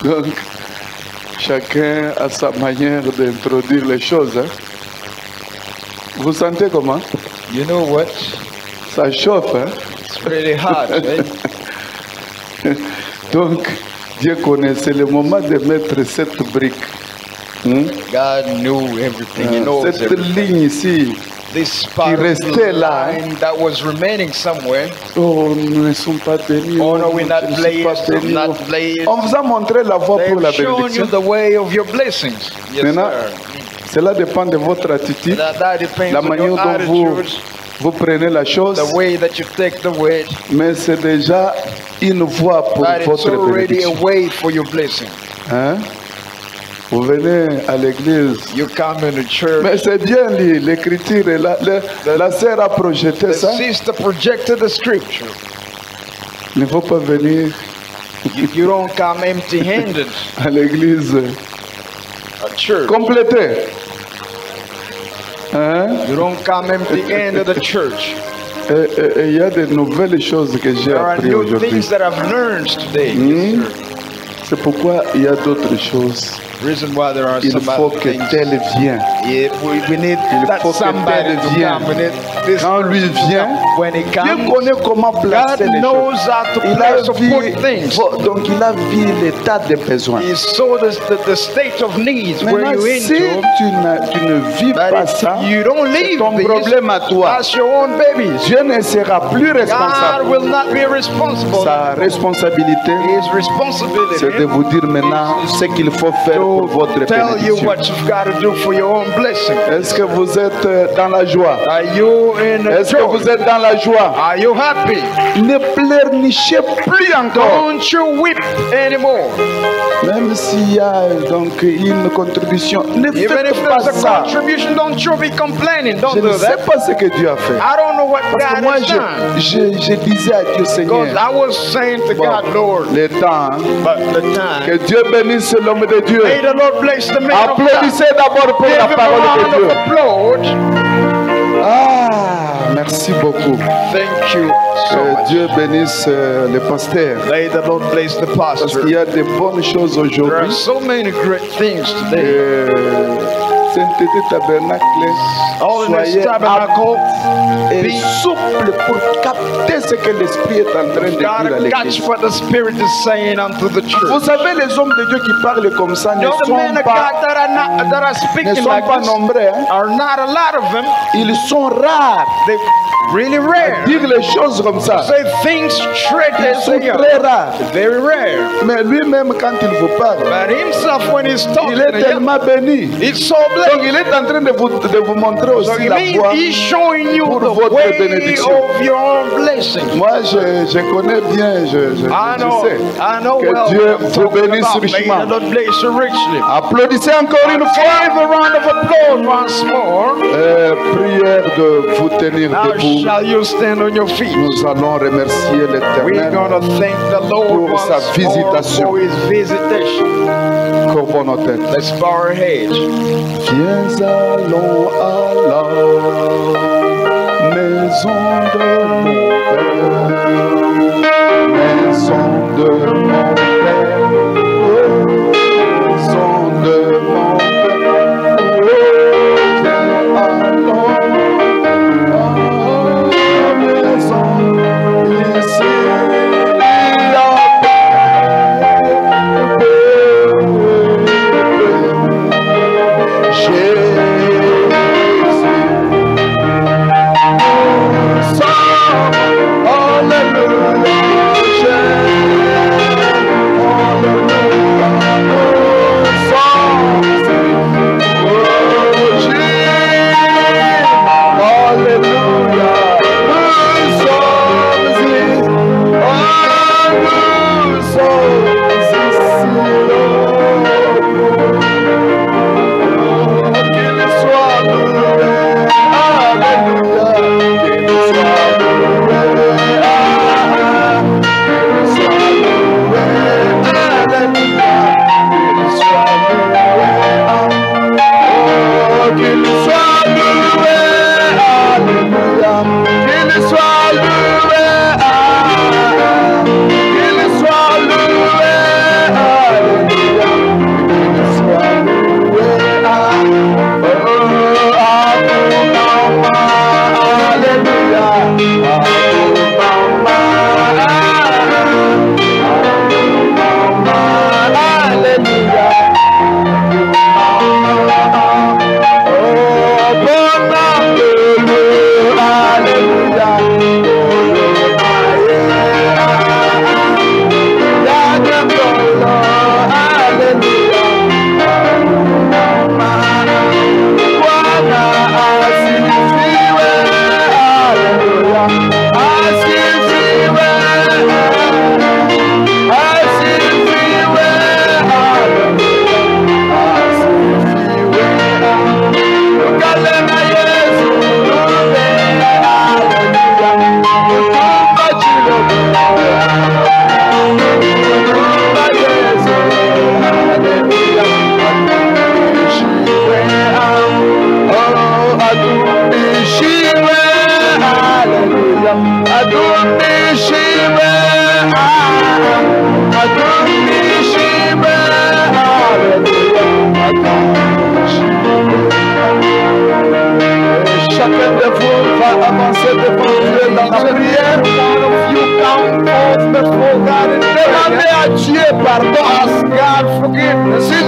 Donc, chacun a sa manière d'introduire les choses. Hein. Vous sentez comment? You know what? Ça chauffe. Hein. It's really hard. Right? Donc, Dieu connaissait le moment de mettre cette brique. God knew everything. He knows Cette everything. ligne ici. This part of restait the là. line that was remaining somewhere. Oh, nous ne sommes pas bénis. Oh no, we're not Je ne suis pas blessed. béni. Not blessed. On vous a montré la voie pour la They've shown you bénédiction. the way of your blessings. Yes, Maintenant, sir. cela dépend de votre attitude, That depends la on manière your dont vous, attitudes, vous prenez la chose, the way that you take the word. mais c'est déjà une voie pour But it's votre already a bénédiction. way for your blessing. Hein? Vous venez à l'église, You come in the church. mais c'est bien dit, l'écriture est là. La sœur a projeté The ça. sister projected the scripture. Il ne faut pas venir You don't come empty-handed. à l'église A church. complétée. Hein? You don't come empty-handed a church. Et il y a de nouvelles choses que j'ai There are apprises new aujourd'hui. things that I've learned today. Yes, sir. C'est pourquoi il y a d'autres choses. Reason why there are Il some faut other que things. tel vienne. Yeah, we need that faut que somebody tel to vienne. come. We need this Quand lui vient, when he Dieu comes. connaît comment placer God les knows choses. how to Il place a or vu, put things. donc il a vu l'état des besoins. He saw the state of needs where Maintenant, you're si into. tu ne vis But pas if ça, you don't c'est leave ton this, problème à toi. that's your own babies. Dieu ne sera plus God responsable. will not be responsible. Sa responsabilité, His responsibility c'est de vous dire maintenant ce qu'il faut faire to pour votre tell you bénédiction. what you've got to do for your own blessing. Est-ce que vous êtes dans la joie? Are you in a Est-ce que joy? vous êtes dans la joie? Are you happy? Ne pleurnichez plus encore. Don't you weep anymore. Même s'il y a donc une contribution, ne Even faites if pas there's a ça. contribution, don't you be complaining. Je Don't ne do sais that. pas ce que Dieu a fait. I don't know what Parce que God moi, has done. je disais à Dieu, Seigneur, Because I was saying to bon, God, Lord, le temps, hein, but the time. que Dieu bénisse l'homme de Dieu. May the Lord bless the man of God. Applaudissez d'abord pour Give la him a parole de round Dieu. of applause. Ah, merci beaucoup. Thank you so Que much. Dieu bénisse le pasteur. May the Lord bless the Parce pastor. qu'il y a de bonnes choses There are aujourd'hui. so many great things today. Sainteté Tabernacle, Holiness soyez Tabernacle, et be souple pour capter ce que l'Esprit est en train de dire à gotta catch l'Église. what the Spirit is saying unto the Vous church. savez, les hommes de Dieu qui parlent comme ça ne You know, the men sont of pas, God that are speaking like pas this nombreux. Hein? are not a lot of them. Ils sont rares. They're really rare. Dire les choses comme ça. Say things straight Ils as sont they très are. rares. Very rare. Mais lui-même, quand il vous parle, But himself, when he's talking il est to you, tellement béni. it's so Donc blessed. il est en train de vous montrer So aussi it la means voie. he's showing you pour the votre way bénédiction. of your own blessing. Moi, je connais bien, je sais know que well Dieu what I'm vous talking bénisse about. May the richement. Lord bless you richly. Applaudissez encore une fois. Give a round of applause once more. Prière de vous tenir Now debout. shall you stand on your feet. Nous allons remercier We're l'Éternel. going to thank the Lord pour once sa more visitation. for his visitation. Courbons nos têtes. Let's bow our heads. Viens, allons à la maison de mon Père. Maison de mon Père. Oh, maison de mon Père. Oh, viens, allons à la maison. Ici,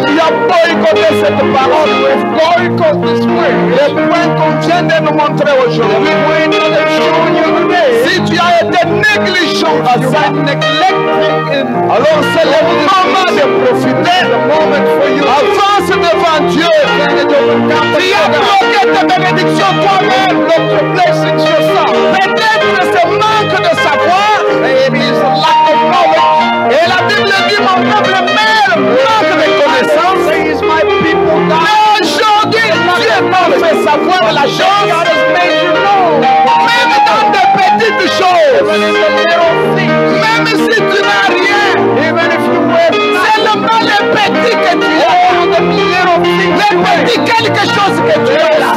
il y a de nous montrer aujourd'hui. Si tu as été négligent à ça, alors c'est le moment de profiter. Avance devant Dieu. Tu as bloqué tes bénédictions toi-même. Peut-être ce manque de savoir. Et la Bible dit mon peuple meurt, manque de connaissance. Mais aujourd'hui, Dieu t'a fait savoir la chose. Même dans des petites choses. Même si tu n'as rien. C'est le mal petit que tu as. Le petit quelque chose que tu as là.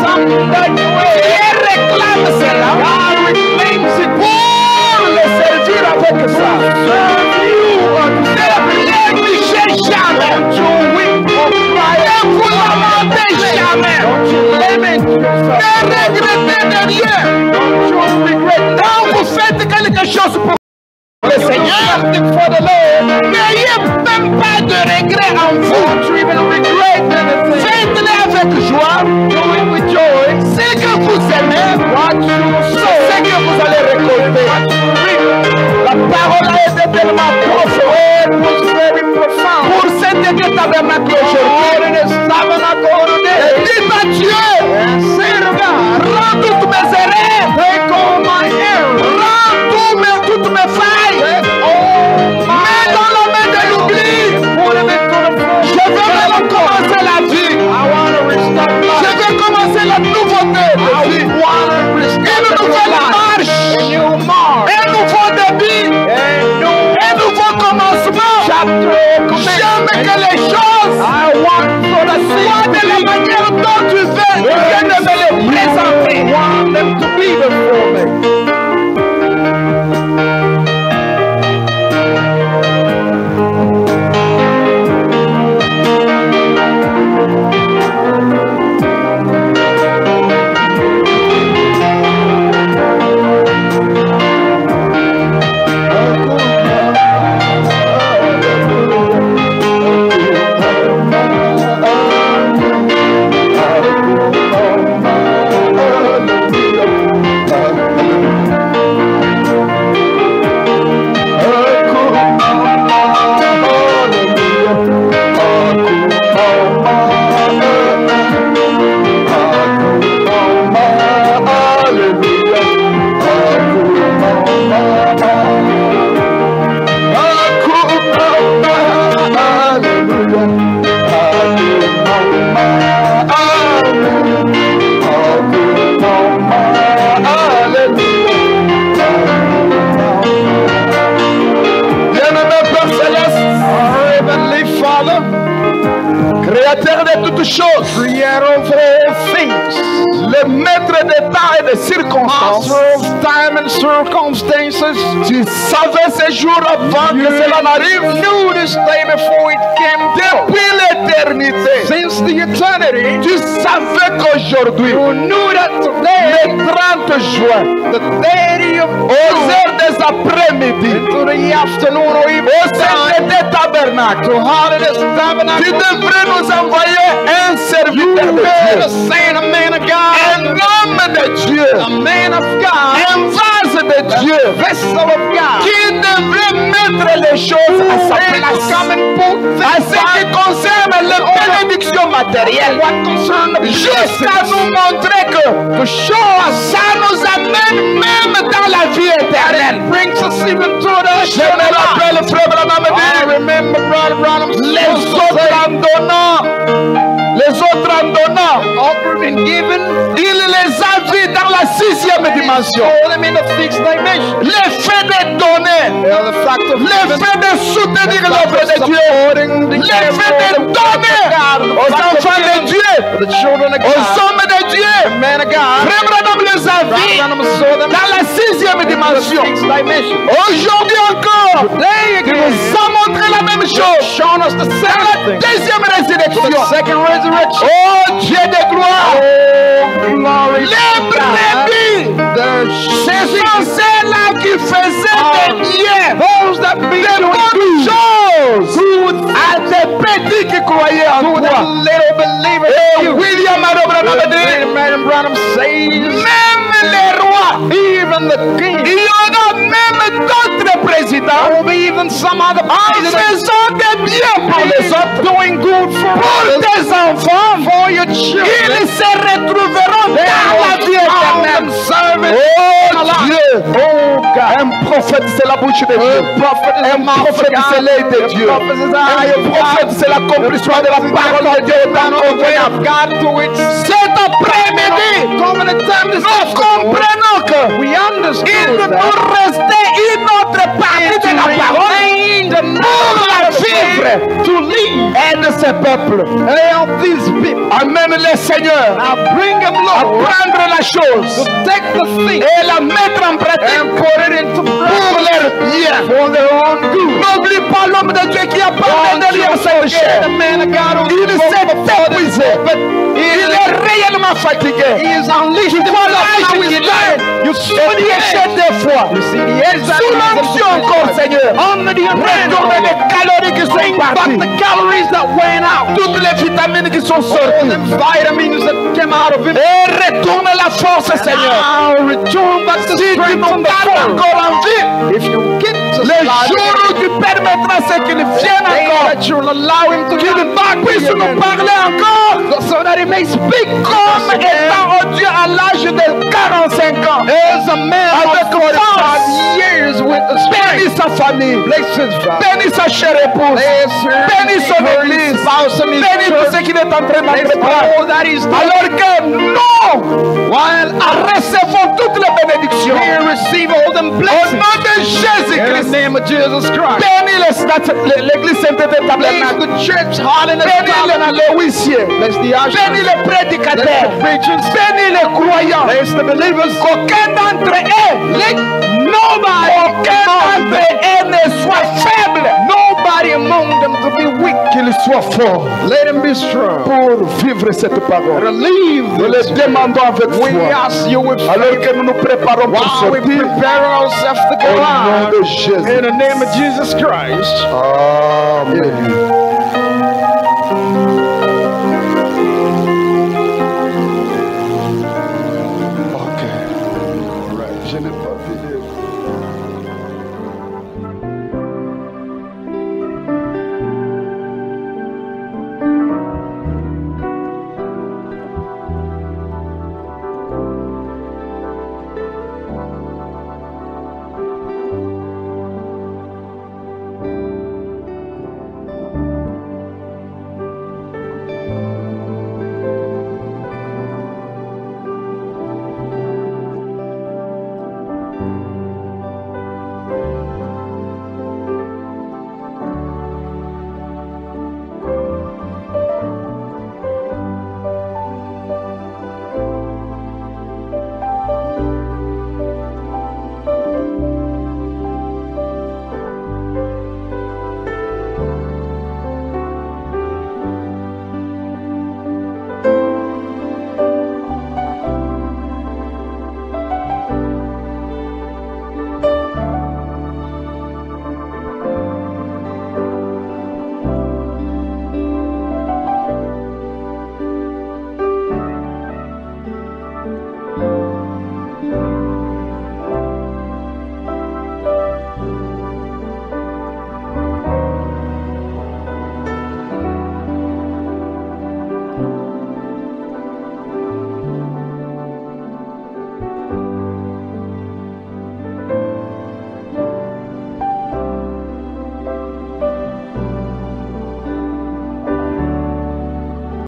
Et réclame cela. Pour le servir avec ça. Ne négligez jamais. Ne vous lamentez jamais. Ne regrettez de rien. Quand vous faites quelque chose pour le Seigneur, n'ayez même pas de regret en vous. Faites-le avec joie. Ce que vous aimez, c'est ce que vous allez récolter. La parole a été tellement profonde pour cet tabernacle aujourd'hui. Et dites à Dieu, rends toutes mes erreurs, rends toutes mes failles, mets dans la main de l'oubli. Je veux recommencer la vie. Je veux commencer la nouveauté de vie. Une nouvelle marche, un nouveau début, un nouveau commencement. Jamais que les choses soient de la manière dont tu veux. Viens de me les présenter. Créateur de toutes choses, le maître des temps et des circonstances, tu savais ce jour avant que cela n'arrive. Depuis l'éternité, tu savais qu'aujourd'hui, le 30 juin, aux heures des après-midi, au sein des tabernacles, tu devrais nous envoyer un serviteur de Dieu, un homme de Dieu, un vase de Dieu, qui devrait mettre les choses à sa place, à ce qui concerne les bénédictions matérielles, jusqu'à nous montrer que ça nous amène même dans la vie éternelle. Je me rappelle, frère Branham dit, les autres en donnant, il les a vus dans la 6e dimension. Le fait de donner, le fait de soutenir l'œuvre de Dieu, le fait de donner aux enfants de Dieu, aux hommes de Dieu, Frère Branham les a vus dans la 6e dimension. Aujourd'hui encore, il nous a montré la même chose dans la 2e résurrection. Oh Dieu de gloire, les brebis, ce sont ceux-là qui faisaient des biens, de bonnes choses à des petits qui croyez en to toi. the little believer Et in you. William Branham a dit, Madam Branham says, même les rois, even the king, il y aura même d'autres présidents there will be even some other en president faisant des biens pour les autres, doing good for pour others, tes enfants. for your children. Ils se retrouveront They dans la vie will call éternelle. them servants. Oh Dieu, oh God. Un prophète c'est la bouche de Dieu. Un prophète c'est l'œil de Dieu. Un prophète c'est l'accomplissement de la parole de Dieu dans nos vies. Cet après-midi, nous comprenons que We understood il nous that restait une autre partie de la parole pour la vivre, to lead et de ce peuple. these people. Amène le Seigneur Now bring them, à Lord, prendre la chose to take the thing et la mettre en pratique and put it into pour practice leur bien. for their own good. N'oublie pas l'homme de Dieu qui a parlé derrière cette chair. The man of God who Il s'est épuisé. Il est réellement fatigué. he is unleashed. Tu vois l'âge qu'il a. You Et il échec des fois. Sous l'onction encore, Seigneur. Retourne les calories qui sont parties. the calories that went out. Toutes les vitamines qui sont All sorties. them vitamins that came out of it. Et retourne la force, Seigneur. Now return back the Si tu strength nous from the gardes force. encore en vie, If you get to le jour où tu permettras ce qu'il vienne encore, that you'll allow him to qu'il come puisse nous parler encore, so that he may speak comme étant au Dieu à l'âge de 45 ans. as a man Avec of 45 force. years with the Bénis strength. sa famille, Bless his family. bénis sa chère épouse, Bless her, bénis son her église, spouse and his bénis tout ce church. qu'il est en train Bless d'entreprendre. all that he's doing. Alors que nous, recevons toutes les bénédictions. We receive all them Au blessings. nom de In the Jésus-Christ, name of Jesus Christ. bénis l'église Sainte-État Bless Tabernacle. the church, holiness, Bénis les huissiers. bless the ushers, Bénis les prédicateurs. bless the preachers, Bénis les croyants. bless the believers. Qu'aucun d'entre eux, aucun d'entre eux ne soit faible. Nobody among them to be weak. Qu'il soit fort Let him be strong. pour vivre cette parole. Relieve Nous this. le demandons avec We foi. ask you with Alors faith. que nous nous préparons pour While we sortir. prepare ourselves to Au go nom out. de Jésus. In the name of Jesus Christ. Amen.